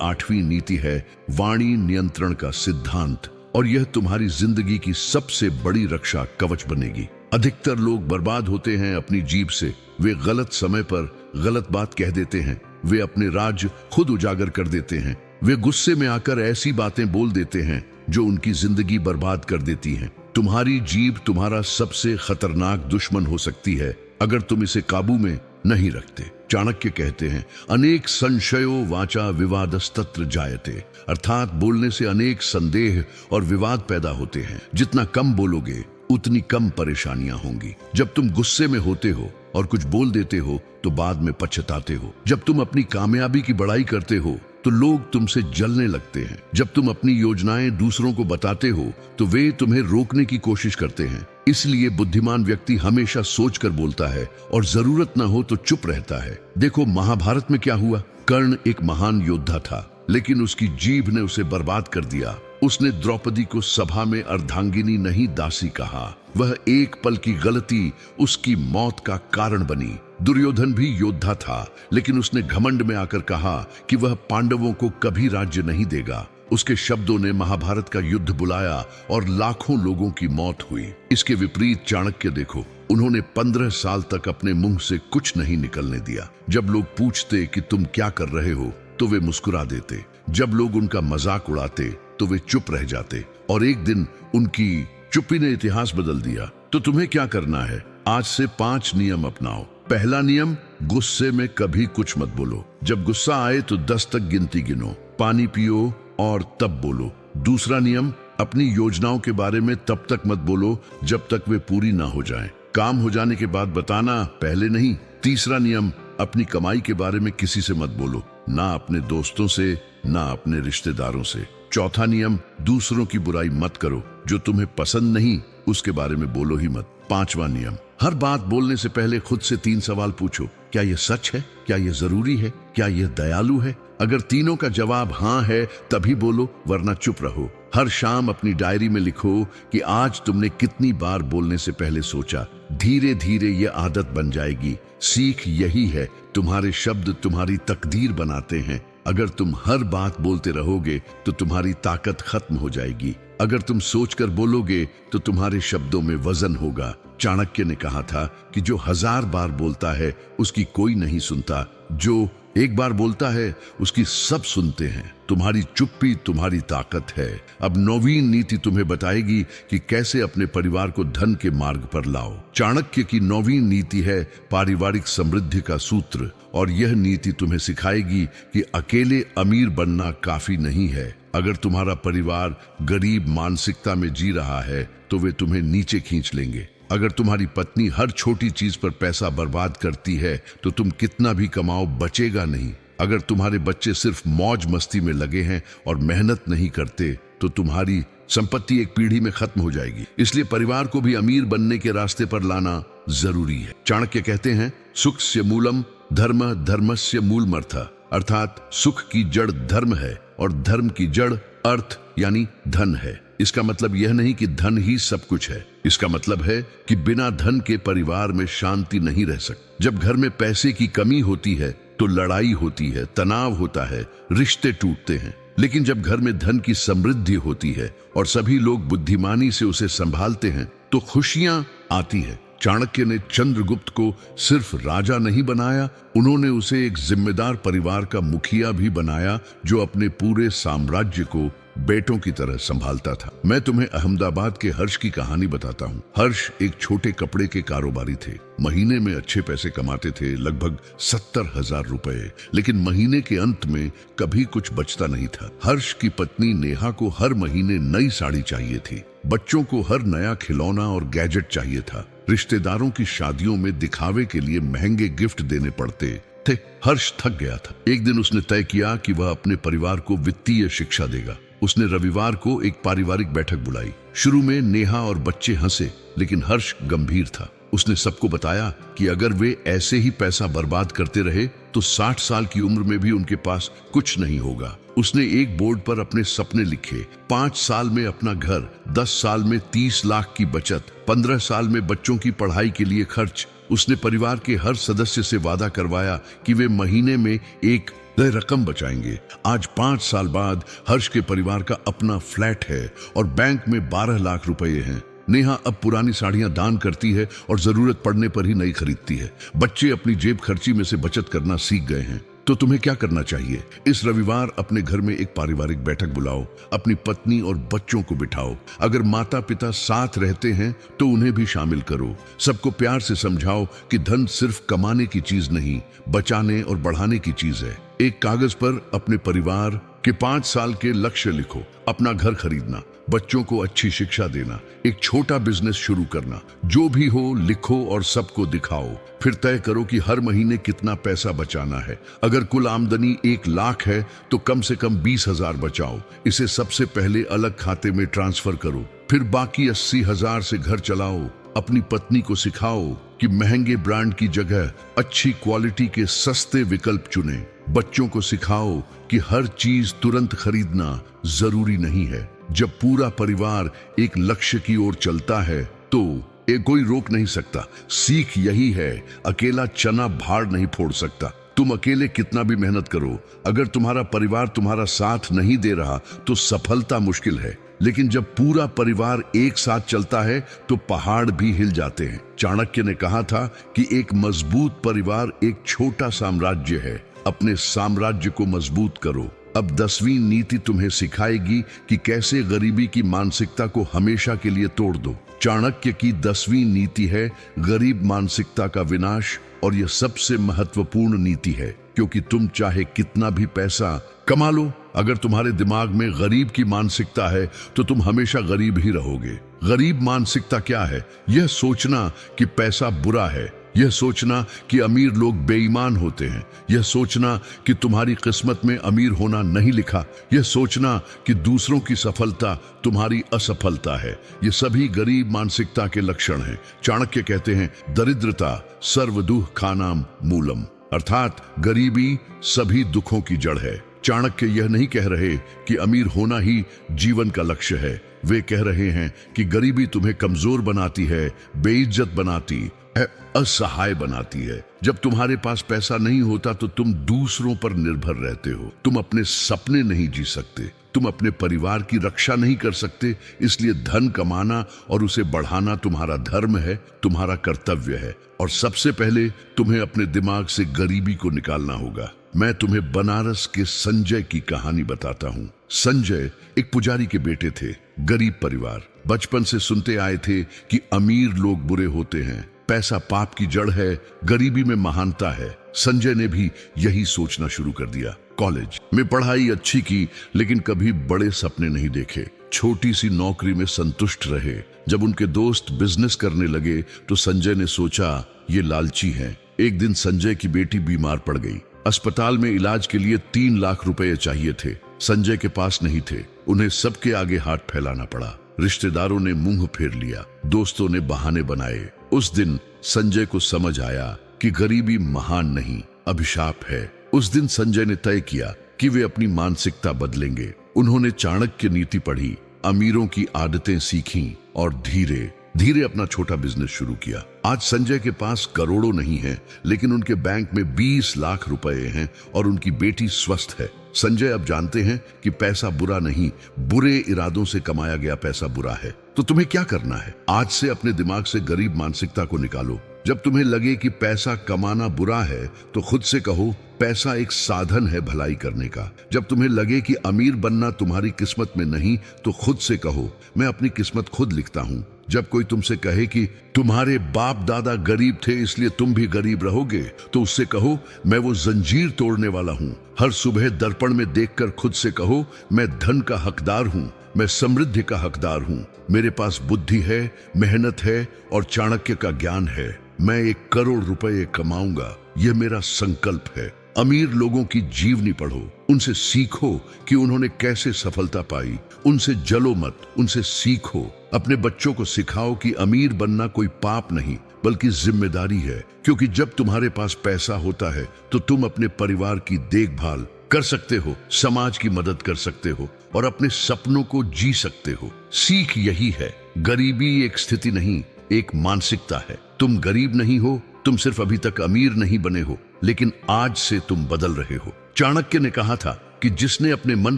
8वीं नीति है वाणी नियंत्रण का सिद्धांत, और यह तुम्हारी जिंदगी की सबसे बड़ी रक्षा कवच बनेगी। अधिकतर लोग बर्बाद होते हैं अपनी जीभ से। वे गलत समय पर गलत बात कह देते हैं, वे अपने राज खुद उजागर कर देते हैं, वे गुस्से में आकर ऐसी बातें बोल देते हैं जो उनकी जिंदगी बर्बाद कर देती हैं। तुम्हारी जीभ तुम्हारा सबसे खतरनाक दुश्मन हो सकती है अगर तुम इसे काबू में नहीं रखते। चाणक्य कहते हैं, अनेक संशयो वाचा विवादस्तत्र जायते, अर्थात बोलने से अनेक संदेह और विवाद पैदा होते हैं। जितना कम बोलोगे उतनी कम परेशानियां होंगी। जब तुम गुस्से में होते हो और कुछ बोल देते हो तो बाद में पछताते हो। जब तुम अपनी कामयाबी की बड़ाई करते हो तो लोग तुमसे जलने लगते हैं। जब तुम अपनी योजनाएं दूसरों को बताते हो तो वे तुम्हें रोकने की कोशिश करते हैं। इसलिए बुद्धिमान व्यक्ति हमेशा सोचकर बोलता है और जरूरत न हो तो चुप रहता है। देखो महाभारत में क्या हुआ। कर्ण एक महान योद्धा था, लेकिन उसकी जीभ ने उसे बर्बाद कर दिया। उसने द्रौपदी को सभा में अर्धांगिनी नहीं दासी कहा। वह एक पल की गलती उसकी मौत का कारण बनी। दुर्योधन भी योद्धा था, लेकिन उसने घमंड में आकर कहा कि वह पांडवों को कभी राज्य नहीं देगा। उसके शब्दों ने महाभारत का युद्ध बुलाया और लाखों लोगों की मौत हुई। इसके विपरीत चाणक्य देखो, उन्होंने 15 साल तक अपने मुंह से कुछ नहीं निकलने दिया। जब लोग पूछते कि तुम क्या कर रहे हो तो वे मुस्कुरा देते। जब लोग उनका मजाक उड़ाते तो वे चुप रह जाते। और एक दिन उनकी चुप्पी ने इतिहास बदल दिया। तो तुम्हें क्या करना है? आज से 5 नियम अपनाओ। पहला नियम, गुस्से में कभी कुछ मत बोलो। जब गुस्सा आए तो 10 तक गिनती गिनो, पानी पियो और तब बोलो। दूसरा नियम, अपनी योजनाओं के बारे में तब तक मत बोलो जब तक वे पूरी ना हो जाएं। काम हो जाने के बाद बताना, पहले नहीं। तीसरा नियम, अपनी कमाई के बारे में किसी से मत बोलो, ना अपने दोस्तों से ना अपने रिश्तेदारों से। चौथा नियम, दूसरों की बुराई मत करो। जो तुम्हें पसंद नहीं उसके बारे में बोलो ही मत। पांचवा नियम, हर बात बोलने से पहले खुद से 3 सवाल पूछो। क्या यह सच है? क्या यह जरूरी है? क्या यह दयालु है? अगर तीनों का जवाब हाँ है तभी बोलो, वरना चुप रहो। हर शाम अपनी डायरी में लिखो कि आज तुमने कितनी बार बोलने से पहले सोचा। धीरे धीरे ये आदत बन जाएगी। सीख यही है, तुम्हारे शब्द तुम्हारी तकदीर बनाते हैं। अगर तुम हर बात बोलते रहोगे तो तुम्हारी ताकत खत्म हो जाएगी। अगर तुम सोचकर बोलोगे तो तुम्हारे शब्दों में वजन होगा। चाणक्य ने कहा था कि जो 1000 बार बोलता है उसकी कोई नहीं सुनता, जो एक बार बोलता है उसकी सब सुनते हैं। तुम्हारी चुप्पी तुम्हारी ताकत है। अब 9वीं नीति तुम्हें बताएगी कि कैसे अपने परिवार को धन के मार्ग पर लाओ। चाणक्य की 9वीं नीति है पारिवारिक समृद्धि का सूत्र, और यह नीति तुम्हें सिखाएगी कि अकेले अमीर बनना काफी नहीं है। अगर तुम्हारा परिवार गरीब मानसिकता में जी रहा है तो वे तुम्हें नीचे खींच लेंगे। अगर तुम्हारी पत्नी हर छोटी चीज पर पैसा बर्बाद करती है तो तुम कितना भी कमाओ बचेगा नहीं। अगर तुम्हारे बच्चे सिर्फ मौज मस्ती में लगे हैं और मेहनत नहीं करते तो तुम्हारी संपत्ति एक पीढ़ी में खत्म हो जाएगी। इसलिए परिवार को भी अमीर बनने के रास्ते पर लाना जरूरी है। चाणक्य कहते हैं, सुखस्य मूलम धर्म धर्मस्य मूलमर्थ, अर्थात सुख की जड़ धर्म है और धर्म की जड़ अर्थ यानी धन है। इसका मतलब यह नहीं कि धन ही सब कुछ है। इसका मतलब है कि बिना धन के परिवार में शांति नहीं रह सकती। जब घर में पैसे की कमी होती है तो लड़ाई होती है, तनाव होता है, रिश्ते टूटते हैं। लेकिन जब घर में धन की समृद्धि होती है और सभी लोग बुद्धिमानी से उसे संभालते हैं तो खुशियां आती है। चाणक्य ने चंद्रगुप्त को सिर्फ राजा नहीं बनाया, उन्होंने उसे एक जिम्मेदार परिवार का मुखिया भी बनाया जो अपने पूरे साम्राज्य को बेटों की तरह संभालता था। मैं तुम्हें अहमदाबाद के हर्ष की कहानी बताता हूँ। हर्ष एक छोटे कपड़े के कारोबारी थे। महीने में अच्छे पैसे कमाते थे, लगभग 70,000 रुपए, लेकिन महीने के अंत में कभी कुछ बचता नहीं था। हर्ष की पत्नी नेहा को हर महीने नई साड़ी चाहिए थी। बच्चों को हर नया खिलौना और गैजेट चाहिए था। रिश्तेदारों की शादियों में दिखावे के लिए महंगे गिफ्ट देने पड़ते थे। हर्ष थक गया था। एक दिन उसने तय किया कि वह अपने परिवार को वित्तीय शिक्षा देगा। उसने रविवार को एक पारिवारिक बैठक बुलाई। शुरू में नेहा और बच्चे हंसे, लेकिन हर्ष गंभीर था। उसने सबको बताया कि अगर वे ऐसे ही पैसा बर्बाद करते रहे तो 60 साल की उम्र में भी उनके पास कुछ नहीं होगा। उसने एक बोर्ड पर अपने सपने लिखे। 5 साल में अपना घर, 10 साल में 30 लाख की बचत, 15 साल में बच्चों की पढ़ाई के लिए खर्च। उसने परिवार के हर सदस्य से वादा करवाया कि वे महीने में एक रकम बचाएंगे। आज 5 साल बाद हर्ष के परिवार का अपना फ्लैट है और बैंक में 12 लाख रुपए हैं। नेहा अब पुरानी साड़ियां दान करती है और जरूरत पड़ने पर ही नई खरीदती है। बच्चे अपनी जेब खर्ची में से बचत करना सीख गए हैं। तो तुम्हें क्या करना चाहिए? इस रविवार अपने घर में एक पारिवारिक बैठक बुलाओ, अपनी पत्नी और बच्चों को बिठाओ। अगर माता पिता साथ रहते हैं तो उन्हें भी शामिल करो। सबको प्यार से समझाओ कि धन सिर्फ कमाने की चीज नहीं, बचाने और बढ़ाने की चीज है। एक कागज पर अपने परिवार के 5 साल के लक्ष्य लिखो। अपना घर खरीदना, बच्चों को अच्छी शिक्षा देना, एक छोटा बिजनेस शुरू करना, जो भी हो लिखो और सबको दिखाओ। फिर तय करो कि हर महीने कितना पैसा बचाना है। अगर कुल आमदनी 1 लाख है तो कम से कम 20,000 बचाओ। इसे सबसे पहले अलग खाते में ट्रांसफर करो, फिर बाकी 80,000 से घर चलाओ। अपनी पत्नी को सिखाओ कि महंगे ब्रांड की जगह अच्छी क्वालिटी के सस्ते विकल्प चुने। बच्चों को सिखाओ कि हर चीज तुरंत खरीदना जरूरी नहीं है। जब पूरा परिवार एक लक्ष्य की ओर चलता है तो कोई रोक नहीं सकता। सीख यही है, अकेला चना भाड़ नहीं फोड़ सकता। तुम अकेले कितना भी मेहनत करो, अगर तुम्हारा परिवार तुम्हारा साथ नहीं दे रहा तो सफलता मुश्किल है। लेकिन जब पूरा परिवार एक साथ चलता है तो पहाड़ भी हिल जाते हैं। चाणक्य ने कहा था कि एक मजबूत परिवार एक छोटा साम्राज्य है। अपने साम्राज्य को मजबूत करो। अब 10वीं नीति तुम्हें सिखाएगी कि कैसे गरीबी की मानसिकता को हमेशा के लिए तोड़ दो। चाणक्य की 10वीं नीति है गरीब मानसिकता का विनाश, और यह सबसे महत्वपूर्ण नीति है, क्योंकि तुम चाहे कितना भी पैसा कमा लो, अगर तुम्हारे दिमाग में गरीब की मानसिकता है तो तुम हमेशा गरीब ही रहोगे। गरीब मानसिकता क्या है? यह सोचना कि पैसा बुरा है, यह सोचना कि अमीर लोग बेईमान होते हैं, यह सोचना कि तुम्हारी किस्मत में अमीर होना नहीं लिखा, यह सोचना कि दूसरों की सफलता तुम्हारी असफलता है। ये सभी गरीब मानसिकता के लक्षण हैं। चाणक्य कहते हैं दरिद्रता सर्वदुख खानाम मूलम, अर्थात गरीबी सभी दुखों की जड़ है। चाणक्य यह नहीं कह रहे कि अमीर होना ही जीवन का लक्ष्य है। वे कह रहे हैं कि गरीबी तुम्हें कमजोर बनाती है, बेइज्जत बनाती है, असहाय बनाती है। जब तुम्हारे पास पैसा नहीं होता तो तुम दूसरों पर निर्भर रहते हो। तुम अपने सपने नहीं जी सकते, तुम अपने परिवार की रक्षा नहीं कर सकते। इसलिए धन कमाना और उसे बढ़ाना तुम्हारा धर्म है, तुम्हारा कर्तव्य है। और सबसे पहले तुम्हें अपने दिमाग से गरीबी को निकालना होगा। मैं तुम्हें बनारस के संजय की कहानी बताता हूँ। संजय एक पुजारी के बेटे थे, गरीब परिवार। बचपन से सुनते आए थे कि अमीर लोग बुरे होते हैं, पैसा पाप की जड़ है, गरीबी में महानता है। संजय ने भी यही सोचना शुरू कर दिया। कॉलेज में पढ़ाई अच्छी की, लेकिन कभी बड़े सपने नहीं देखे। छोटी सी नौकरी में संतुष्ट रहे। जब उनके दोस्त बिजनेस करने लगे तो संजय ने सोचा ये लालची हैं। एक दिन संजय की बेटी बीमार पड़ गई। अस्पताल में इलाज के लिए 3 लाख रुपए चाहिए थे। संजय के पास नहीं थे। उन्हें सबके आगे हाथ फैलाना पड़ा। रिश्तेदारों ने मुंह फेर लिया, दोस्तों ने बहाने बनाए। उस दिन संजय को समझ आया कि गरीबी महान नहीं, अभिशाप है। उस दिन संजय ने तय किया कि वे अपनी मानसिकता बदलेंगे। उन्होंने चाणक्य नीति पढ़ी, अमीरों की आदतें सीखीं और धीरे धीरे अपना छोटा बिजनेस शुरू किया। आज संजय के पास करोड़ों नहीं है, लेकिन उनके बैंक में 20 लाख रुपए हैं और उनकी बेटी स्वस्थ है। संजय अब जानते हैं कि पैसा बुरा नहीं, बुरे इरादों से कमाया गया पैसा बुरा है। तो तुम्हें क्या करना है? आज से अपने दिमाग से गरीब मानसिकता को निकालो। जब तुम्हें लगे कि पैसा कमाना बुरा है तो खुद से कहो पैसा एक साधन है भलाई करने का। जब तुम्हें लगे कि अमीर बनना तुम्हारी किस्मत में नहीं तो खुद से कहो मैं अपनी किस्मत खुद लिखता हूँ। जब कोई तुमसे कहे कि तुम्हारे बाप दादा गरीब थे इसलिए तुम भी गरीब रहोगे, तो उससे कहो मैं वो जंजीर तोड़ने वाला हूँ। हर सुबह दर्पण में देखकर खुद से कहो मैं धन का हकदार हूँ, मैं समृद्धि का हकदार हूँ। मेरे पास बुद्धि है, मेहनत है और चाणक्य का ज्ञान है। मैं 1 करोड़ रुपए कमाऊंगा, यह मेरा संकल्प है। अमीर लोगों की जीवनी पढ़ो, उनसे सीखो कि उन्होंने कैसे सफलता पाई। उनसे जलो मत, उनसे सीखो। अपने बच्चों को सिखाओ कि अमीर बनना कोई पाप नहीं बल्कि जिम्मेदारी है, क्योंकि जब तुम्हारे पास पैसा होता है तो तुम अपने परिवार की देखभाल कर सकते हो, समाज की मदद कर सकते हो और अपने सपनों को जी सकते हो। सीख यही है, गरीबी एक स्थिति नहीं, एक मानसिकता है। तुम गरीब नहीं हो, तुम सिर्फ अभी तक अमीर नहीं बने हो, लेकिन आज से तुम बदल रहे हो। चाणक्य ने कहा था कि जिसने अपने मन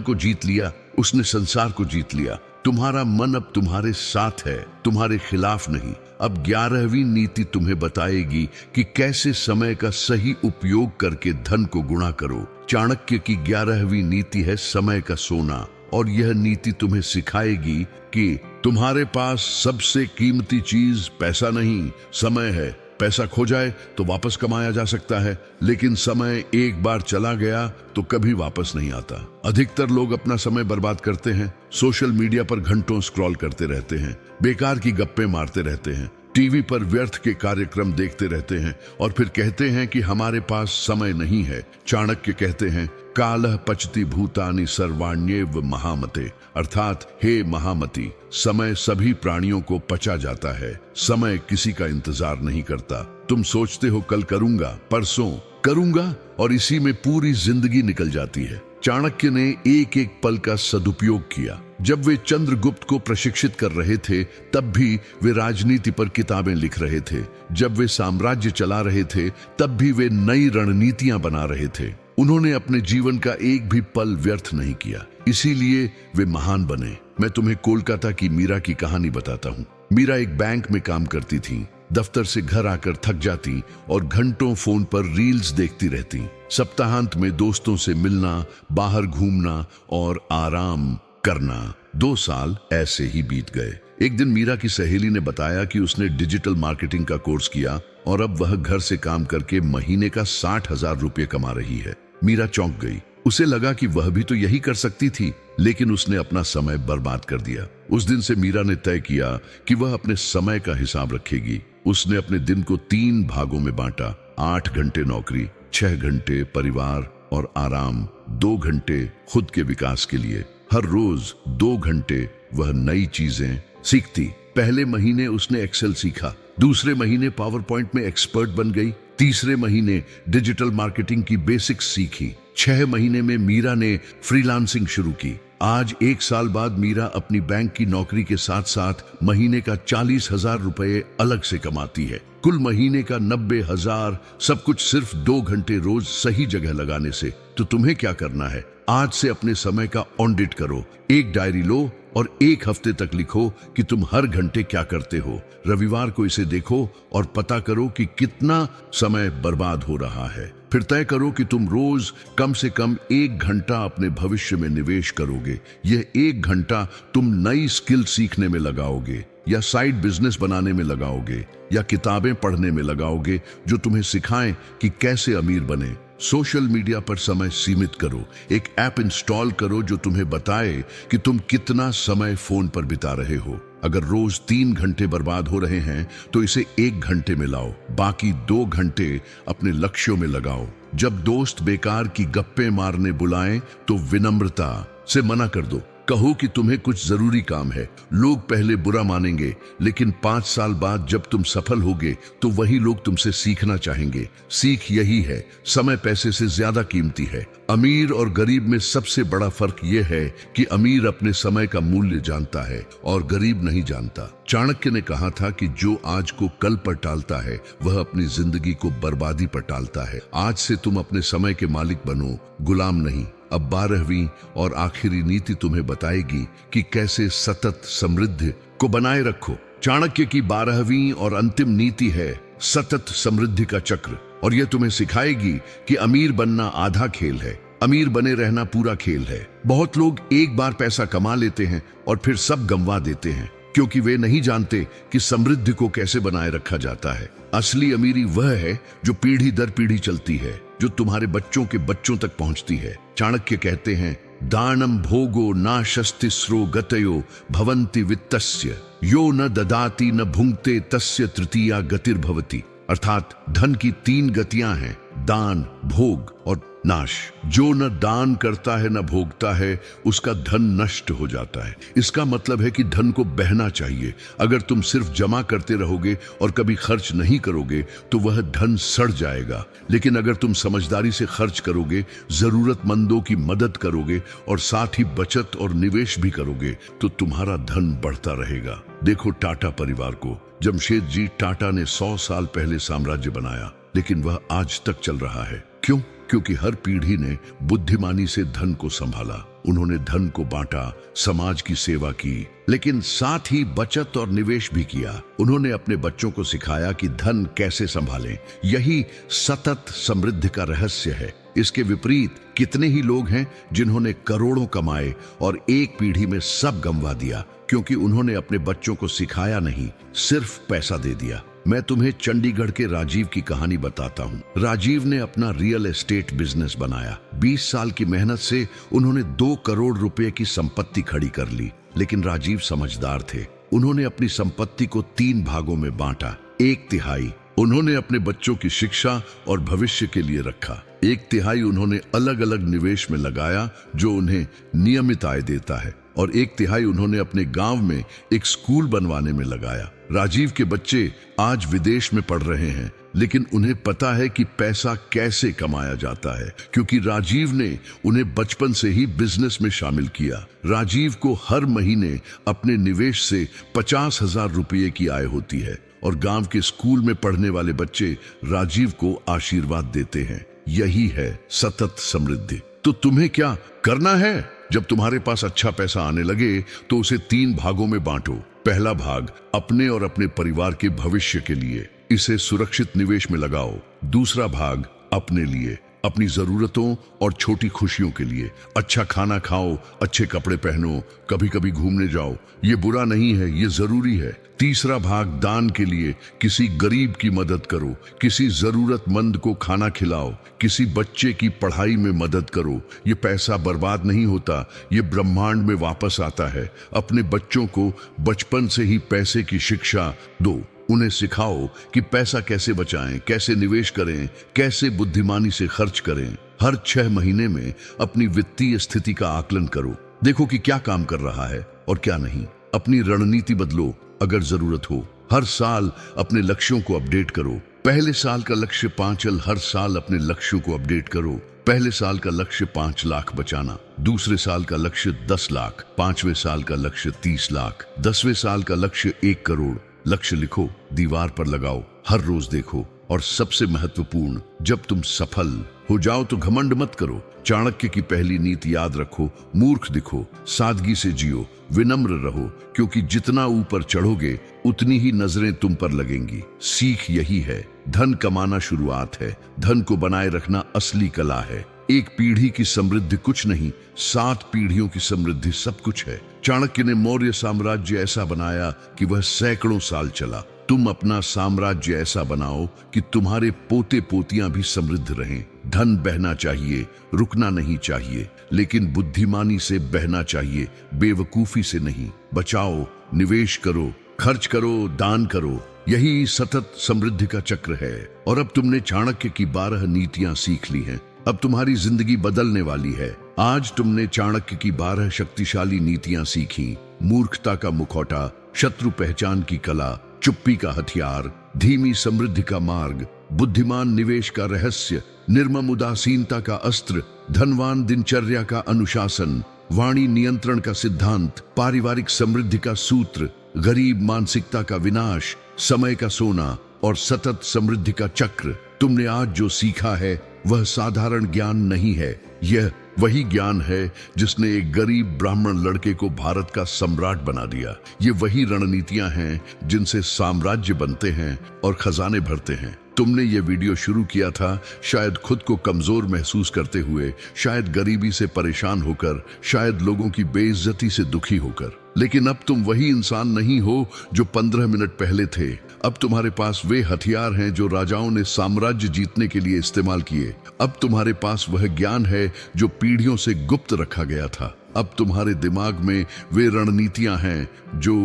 को जीत लिया उसने संसार को जीत लिया। तुम्हारा मन अब तुम्हारे साथ है, तुम्हारे खिलाफ नहीं। अब 11वीं नीति तुम्हें बताएगी कि कैसे समय का सही उपयोग करके धन को गुणा करो। चाणक्य की 11वीं नीति है समय का सोना, और यह नीति तुम्हें सिखाएगी कि तुम्हारे पास सबसे कीमती चीज पैसा नहीं, समय है। पैसा खो जाए तो वापस कमाया जा सकता है, लेकिन समय एक बार चला गया तो कभी वापस नहीं आता। अधिकतर लोग अपना समय बर्बाद करते हैं, सोशल मीडिया पर घंटों स्क्रॉल करते रहते हैं, बेकार की गप्पे मारते रहते हैं, टीवी पर व्यर्थ के कार्यक्रम देखते रहते हैं और फिर कहते हैं कि हमारे पास समय नहीं है। चाणक्य कहते हैं, कालः पचति भूतानि सर्वाण्येव महामते, अर्थात हे महामती, समय सभी प्राणियों को पचा जाता है। समय किसी का इंतजार नहीं करता। तुम सोचते हो कल करूंगा, परसों करूंगा, और इसी में पूरी जिंदगी निकल जाती है। चाणक्य ने एक एक पल का सदुपयोग किया। जब वे चंद्रगुप्त को प्रशिक्षित कर रहे थे तब भी वे राजनीति पर किताबें लिख रहे थे। जब वे साम्राज्य चला रहे थे तब भी वे नई रणनीतियां बना रहे थे। उन्होंने अपने जीवन का एक भी पल व्यर्थ नहीं किया, इसीलिए वे महान बने। मैं तुम्हें कोलकाता की मीरा की कहानी बताता हूँ। मीरा एक बैंक में काम करती थी। दफ्तर से घर आकर थक जाती और घंटों फोन पर रील्स देखती रहती। सप्ताहांत में दोस्तों से मिलना, बाहर घूमना और आराम करना। 2 साल ऐसे ही बीत गए। एक दिन मीरा की सहेली ने बताया कि उसने डिजिटल मार्केटिंग का कोर्स किया और अब वह घर से काम करके महीने का 60,000 रुपये कमा रही है। मीरा चौंक गई। उसे लगा कि वह भी तो यही कर सकती थी, लेकिन उसने अपना समय बर्बाद कर दिया। उस दिन से मीरा ने तय किया कि वह अपने समय का हिसाब रखेगी। उसने अपने दिन को 3 भागों में बांटा। 8 घंटे नौकरी, 6 घंटे परिवार और आराम, 2 घंटे खुद के विकास के लिए। हर रोज 2 घंटे वह नई चीजें सीखती। पहले महीने उसने एक्सेल सीखा, दूसरे महीने पावर पॉइंट में एक्सपर्ट बन गई, तीसरे महीने डिजिटल मार्केटिंग की बेसिक्स सीखी। 6 महीने में मीरा ने फ्रीलांसिंग शुरू की। आज 1 साल बाद मीरा अपनी बैंक की नौकरी के साथ साथ महीने का 40,000 रुपए अलग से कमाती है। कुल महीने का 90,000, सब कुछ सिर्फ 2 घंटे रोज सही जगह लगाने से। तो तुम्हें क्या करना है? आज से अपने समय का ऑडिट करो। एक डायरी लो और 1 हफ्ते तक लिखो कि तुम हर घंटे क्या करते हो। रविवार को इसे देखो और पता करो कि कितना समय बर्बाद हो रहा है। फिर तय करो कि तुम रोज कम से कम 1 घंटा अपने भविष्य में निवेश करोगे। यह 1 घंटा तुम नई स्किल सीखने में लगाओगे, या साइड बिजनेस बनाने में लगाओगे, या किताबें पढ़ने में लगाओगे जो तुम्हें सिखाएं कि कैसे अमीर बने। सोशल मीडिया पर समय सीमित करो। एक ऐप इंस्टॉल करो जो तुम्हें बताए कि तुम कितना समय फोन पर बिता रहे हो। अगर रोज 3 घंटे बर्बाद हो रहे हैं तो इसे 1 घंटे में लाओ। बाकी 2 घंटे अपने लक्ष्यों में लगाओ। जब दोस्त बेकार की गप्पे मारने बुलाएं तो विनम्रता से मना कर दो। कहो कि तुम्हें कुछ जरूरी काम है। लोग पहले बुरा मानेंगे, लेकिन 5 साल बाद जब तुम सफल होगे तो वही लोग तुमसे सीखना चाहेंगे। सीख यही है, समय पैसे से ज्यादा कीमती है। अमीर और गरीब में सबसे बड़ा फर्क यह है कि अमीर अपने समय का मूल्य जानता है और गरीब नहीं जानता। चाणक्य ने कहा था कि जो आज को कल पर टालता है वह अपनी जिंदगी को बर्बादी पर टालता है। आज से तुम अपने समय के मालिक बनो, गुलाम नहीं। अब 12वीं और आखिरी नीति तुम्हें बताएगी कि कैसे सतत समृद्धि को बनाए रखो। चाणक्य की 12वीं और अंतिम नीति है सतत समृद्धि का चक्र, और यह तुम्हें सिखाएगी कि अमीर बनना आधा खेल है, अमीर बने रहना पूरा खेल है। बहुत लोग एक बार पैसा कमा लेते हैं और फिर सब गंवा देते हैं, क्योंकि वे नहीं जानते कि समृद्धि को कैसे बनाए रखा जाता है। असली अमीरी वह है जो पीढ़ी दर पीढ़ी चलती है, जो तुम्हारे बच्चों के बच्चों तक पहुंचती है। चाणक्य कहते हैं, दानम भोगो नाशस्तिस्रो गतयो भवन्ति वित्तस्य, यो न ददाति न भुंक्ते तस्य तृतीया गतिर्भवति। अर्थात धन की 3 गतियां हैं, दान, भोग और नाश। जो न दान करता है न भोगता है उसका धन नष्ट हो जाता है। इसका मतलब है कि धन को बहना चाहिए। अगर तुम सिर्फ जमा करते रहोगे और कभी खर्च नहीं करोगे तो वह धन सड़ जाएगा। लेकिन अगर तुम समझदारी से खर्च करोगे, जरूरतमंदों की मदद करोगे और साथ ही बचत और निवेश भी करोगे तो तुम्हारा धन बढ़ता रहेगा। देखो टाटा परिवार को। जमशेदजी टाटा ने 100 साल पहले साम्राज्य बनाया, लेकिन वह आज तक चल रहा है। क्यों? क्योंकि हर पीढ़ी ने बुद्धिमानी से धन को संभाला। उन्होंने धन को बांटा, समाज की सेवा की, लेकिन साथ ही बचत और निवेश भी किया। उन्होंने अपने बच्चों को सिखाया कि धन कैसे संभालें। यही सतत समृद्धि का रहस्य है। इसके विपरीत कितने ही लोग हैं जिन्होंने करोड़ों कमाए और एक पीढ़ी में सब गंवा दिया, क्योंकि उन्होंने अपने बच्चों को सिखाया नहीं, सिर्फ पैसा दे दिया। मैं तुम्हें चंडीगढ़ के राजीव की कहानी बताता हूँ। राजीव ने अपना रियल एस्टेट बिजनेस बनाया। 20 साल की मेहनत से उन्होंने 2 करोड़ रुपए की संपत्ति खड़ी कर ली। लेकिन राजीव समझदार थे। उन्होंने अपनी संपत्ति को 3 भागों में बांटा। 1/3 उन्होंने अपने बच्चों की शिक्षा और भविष्य के लिए रखा। 1/3 उन्होंने अलग अलग निवेश में लगाया जो उन्हें नियमित आय देता है, और 1/3 उन्होंने अपने गांव में एक स्कूल बनवाने में लगाया। राजीव के बच्चे आज विदेश में पढ़ रहे हैं, लेकिन उन्हें पता है कि पैसा कैसे कमाया जाता है, क्योंकि राजीव ने उन्हें बचपन से ही बिजनेस में शामिल किया। राजीव को हर महीने अपने निवेश से 50,000 रुपये की आय होती है, और गांव के स्कूल में पढ़ने वाले बच्चे राजीव को आशीर्वाद देते हैं। यही है सतत समृद्धि। तो तुम्हें क्या करना है? जब तुम्हारे पास अच्छा पैसा आने लगे तो उसे 3 भागों में बांटो। पहला भाग अपने और अपने परिवार के भविष्य के लिए, इसे सुरक्षित निवेश में लगाओ। दूसरा भाग अपने लिए, अपनी जरूरतों और छोटी खुशियों के लिए। अच्छा खाना खाओ, अच्छे कपड़े पहनो, कभी कभी घूमने जाओ, ये बुरा नहीं है, ये जरूरी है। तीसरा भाग दान के लिए, किसी गरीब की मदद करो, किसी जरूरतमंद को खाना खिलाओ, किसी बच्चे की पढ़ाई में मदद करो। ये पैसा बर्बाद नहीं होता, ये ब्रह्मांड में वापस आता है। अपने बच्चों को बचपन से ही पैसे की शिक्षा दो। उन्हें सिखाओ कि पैसा कैसे बचाएं, कैसे निवेश करें, कैसे बुद्धिमानी से खर्च करें। हर 6 महीने में अपनी वित्तीय स्थिति का आकलन करो। देखो कि क्या काम कर रहा है और क्या नहीं। अपनी रणनीति बदलो अगर जरूरत हो। हर साल अपने लक्ष्यों को अपडेट करो। पहले साल का लक्ष्य 5 हर साल अपने लक्ष्यों को अपडेट करो। पहले साल का लक्ष्य 5 लाख बचाना, दूसरे साल का लक्ष्य 10 लाख, 5वें साल का लक्ष्य 30 लाख, 10वें साल का लक्ष्य 1 करोड़। लक्ष्य लिखो, दीवार पर लगाओ, हर रोज देखो। और सबसे महत्वपूर्ण, जब तुम सफल हो जाओ तो घमंड मत करो। चाणक्य की पहली नीति याद रखो, मूर्ख दिखो, सादगी से जियो, विनम्र रहो, क्योंकि जितना ऊपर चढ़ोगे उतनी ही नजरें तुम पर लगेंगी। सीख यही है, धन कमाना शुरुआत है, धन को बनाए रखना असली कला है। एक पीढ़ी की समृद्धि कुछ नहीं, 7 पीढ़ियों की समृद्धि सब कुछ है। चाणक्य ने मौर्य साम्राज्य ऐसा बनाया कि वह सैकड़ों साल चला। तुम अपना साम्राज्य ऐसा बनाओ कि तुम्हारे पोते पोतियां भी समृद्ध रहें। धन बहना चाहिए, रुकना नहीं चाहिए, लेकिन बुद्धिमानी से बहना चाहिए, बेवकूफी से नहीं। बचाओ, निवेश करो, खर्च करो, दान करो। यही सतत समृद्धि का चक्र है। और अब तुमने चाणक्य की 12 नीतियां सीख ली हैं। अब तुम्हारी जिंदगी बदलने वाली है। आज तुमने चाणक्य की 12 शक्तिशाली नीतियां सीखी। मूर्खता का मुखौटा, शत्रु पहचान की कला, चुप्पी का हथियार, धीमी समृद्धि का मार्ग, बुद्धिमान निवेश का रहस्य, निर्मम उदासीनता का अस्त्र, धनवान दिनचर्या का अनुशासन, वाणी नियंत्रण का सिद्धांत, पारिवारिक समृद्धि का सूत्र, गरीब मानसिकता का विनाश, समय का सोना और सतत समृद्धि का चक्र। तुमने आज जो सीखा है वह साधारण ज्ञान नहीं है, यह वही ज्ञान है जिसने एक गरीब ब्राह्मण लड़के को भारत का सम्राट बना दिया। ये वही रणनीतियां हैं जिनसे साम्राज्य बनते हैं और खजाने भरते हैं। तुमने ये वीडियो शुरू किया था शायद खुद को कमजोर महसूस करते हुए, शायद गरीबी से परेशान होकर, शायद लोगों की बेइज्जती से दुखी होकर। लेकिन अब तुम वही इंसान नहीं हो जो 15 मिनट पहले थे। अब तुम्हारे पास वे हथियार हैं जो राजाओं ने साम्राज्य जीतने के लिए इस्तेमाल किए। अब तुम्हारे पास वह ज्ञान है जो पीढ़ियों से गुप्त रखा गया था। अब तुम्हारे दिमाग में वे रणनीतियां हैं जो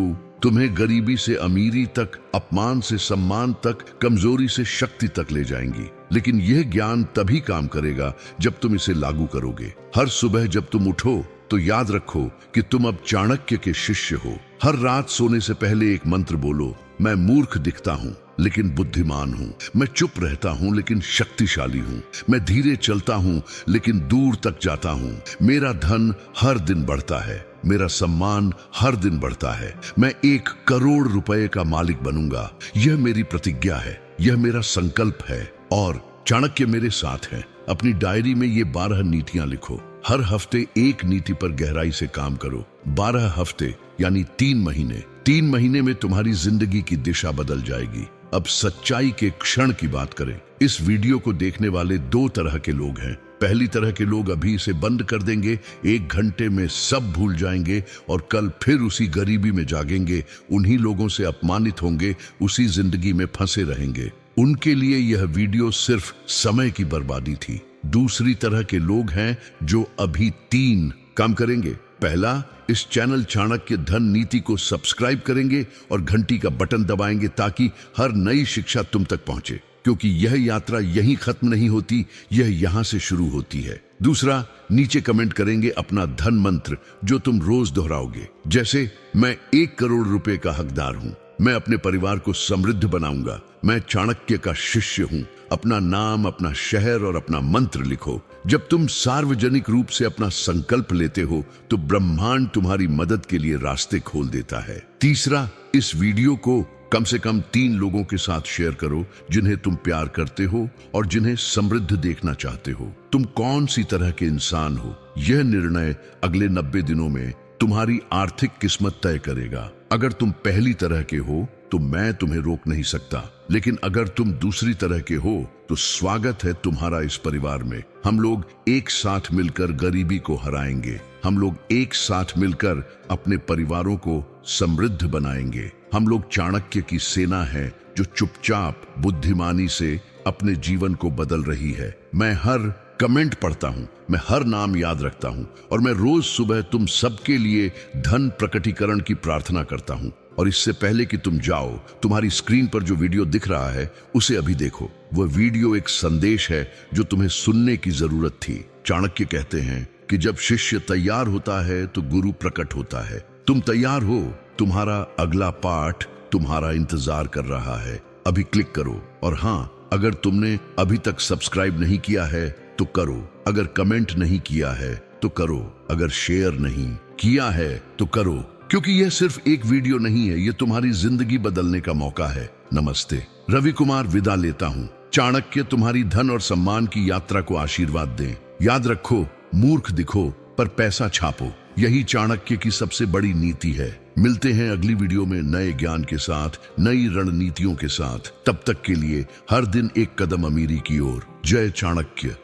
तुम्हें गरीबी से अमीरी तक, अपमान से सम्मान तक, कमजोरी से शक्ति तक ले जाएंगी। लेकिन यह ज्ञान तभी काम करेगा जब तुम इसे लागू करोगे। हर सुबह जब तुम उठो तो याद रखो कि तुम अब चाणक्य के शिष्य हो। हर रात सोने से पहले एक मंत्र बोलो, मैं मूर्ख दिखता हूँ लेकिन बुद्धिमान हूँ, मैं चुप रहता हूँ लेकिन शक्तिशाली हूँ, मैं धीरे चलता हूँ लेकिन दूर तक जाता हूँ, मेरा धन हर दिन बढ़ता है, मेरा सम्मान हर दिन बढ़ता है, मैं 1 करोड़ रुपए का मालिक बनूंगा। यह मेरी प्रतिज्ञा है, यह मेरा संकल्प है और चाणक्य मेरे साथ है। अपनी डायरी में ये 12 नीतियां लिखो। हर हफ्ते एक नीति पर गहराई से काम करो। 12 हफ्ते यानी 3 महीने। 3 महीने में तुम्हारी जिंदगी की दिशा बदल जाएगी। अब सच्चाई के क्षण की बात करें। इस वीडियो को देखने वाले 2 तरह के लोग हैं। पहली तरह के लोग अभी इसे बंद कर देंगे, 1 घंटे में सब भूल जाएंगे और कल फिर उसी गरीबी में जागेंगे, उन्हीं लोगों से अपमानित होंगे, उसी जिंदगी में फंसे रहेंगे। उनके लिए यह वीडियो सिर्फ समय की बर्बादी थी। दूसरी तरह के लोग हैं जो अभी 3 काम करेंगे। पहला, इस चैनल चाणक्य धन नीति को सब्सक्राइब करेंगे और घंटी का बटन दबाएंगे ताकि हर नई शिक्षा तुम तक पहुंचे, क्योंकि यह यात्रा यहीं खत्म नहीं होती, यह यहां से शुरू होती है। दूसरा, नीचे कमेंट करेंगे अपना धन मंत्र जो तुम रोज दोहराओगे, जैसे मैं 1 करोड़ रुपए का हकदार हूं, मैं अपने परिवार को समृद्ध बनाऊंगा, मैं चाणक्य का शिष्य हूं। अपना नाम, अपना शहर और अपना मंत्र लिखो। जब तुम सार्वजनिक रूप से अपना संकल्प लेते हो तो ब्रह्मांड तुम्हारी मदद के लिए रास्ते खोल देता है। तीसरा, इस वीडियो को कम से कम 3 लोगों के साथ शेयर करो जिन्हें तुम प्यार करते हो और जिन्हें समृद्ध देखना चाहते हो। तुम कौन सी तरह के इंसान हो, यह निर्णय अगले 90 दिनों में तुम्हारी आर्थिक किस्मत तय करेगा। अगर तुम पहली तरह के हो तो मैं तुम्हें रोक नहीं सकता, लेकिन अगर तुम दूसरी तरह के हो तो स्वागत है तुम्हारा इस परिवार में। हम लोग एक साथ मिलकर गरीबी को हराएंगे। हम लोग एक साथ मिलकर अपने परिवारों को समृद्ध बनाएंगे। हम लोग चाणक्य की सेना है जो चुपचाप बुद्धिमानी से अपने जीवन को बदल रही है। मैं हर कमेंट पढ़ता हूं, मैं हर नाम याद रखता हूं और मैं रोज सुबह तुम सबके लिए धन प्रकटीकरण की प्रार्थना करता हूं। और इससे पहले कि तुम जाओ, तुम्हारी स्क्रीन पर जो वीडियो दिख रहा है उसे अभी देखो। वह वीडियो एक संदेश है जो तुम्हें सुनने की जरूरत थी। चाणक्य कहते हैं कि जब शिष्य तैयार होता है तो गुरु प्रकट होता है। तुम तैयार हो, तुम्हारा अगला पाठ तुम्हारा इंतजार कर रहा है। अभी क्लिक करो। और हाँ, अगर तुमने अभी तक सब्सक्राइब नहीं किया है तो करो। अगर कमेंट नहीं किया है तो करो। अगर शेयर नहीं किया है तो करो, क्योंकि यह सिर्फ एक वीडियो नहीं है, यह तुम्हारी जिंदगी बदलने का मौका है। नमस्ते। रवि कुमार विदा लेता हूँ। चाणक्य तुम्हारी धन और सम्मान की यात्रा को आशीर्वाद दें। याद रखो, मूर्ख दिखो पर पैसा छापो, यही चाणक्य की सबसे बड़ी नीति है। मिलते हैं अगली वीडियो में नए ज्ञान के साथ, नई रणनीतियों के साथ। तब तक के लिए हर दिन एक कदम अमीरी की ओर। जय चाणक्य।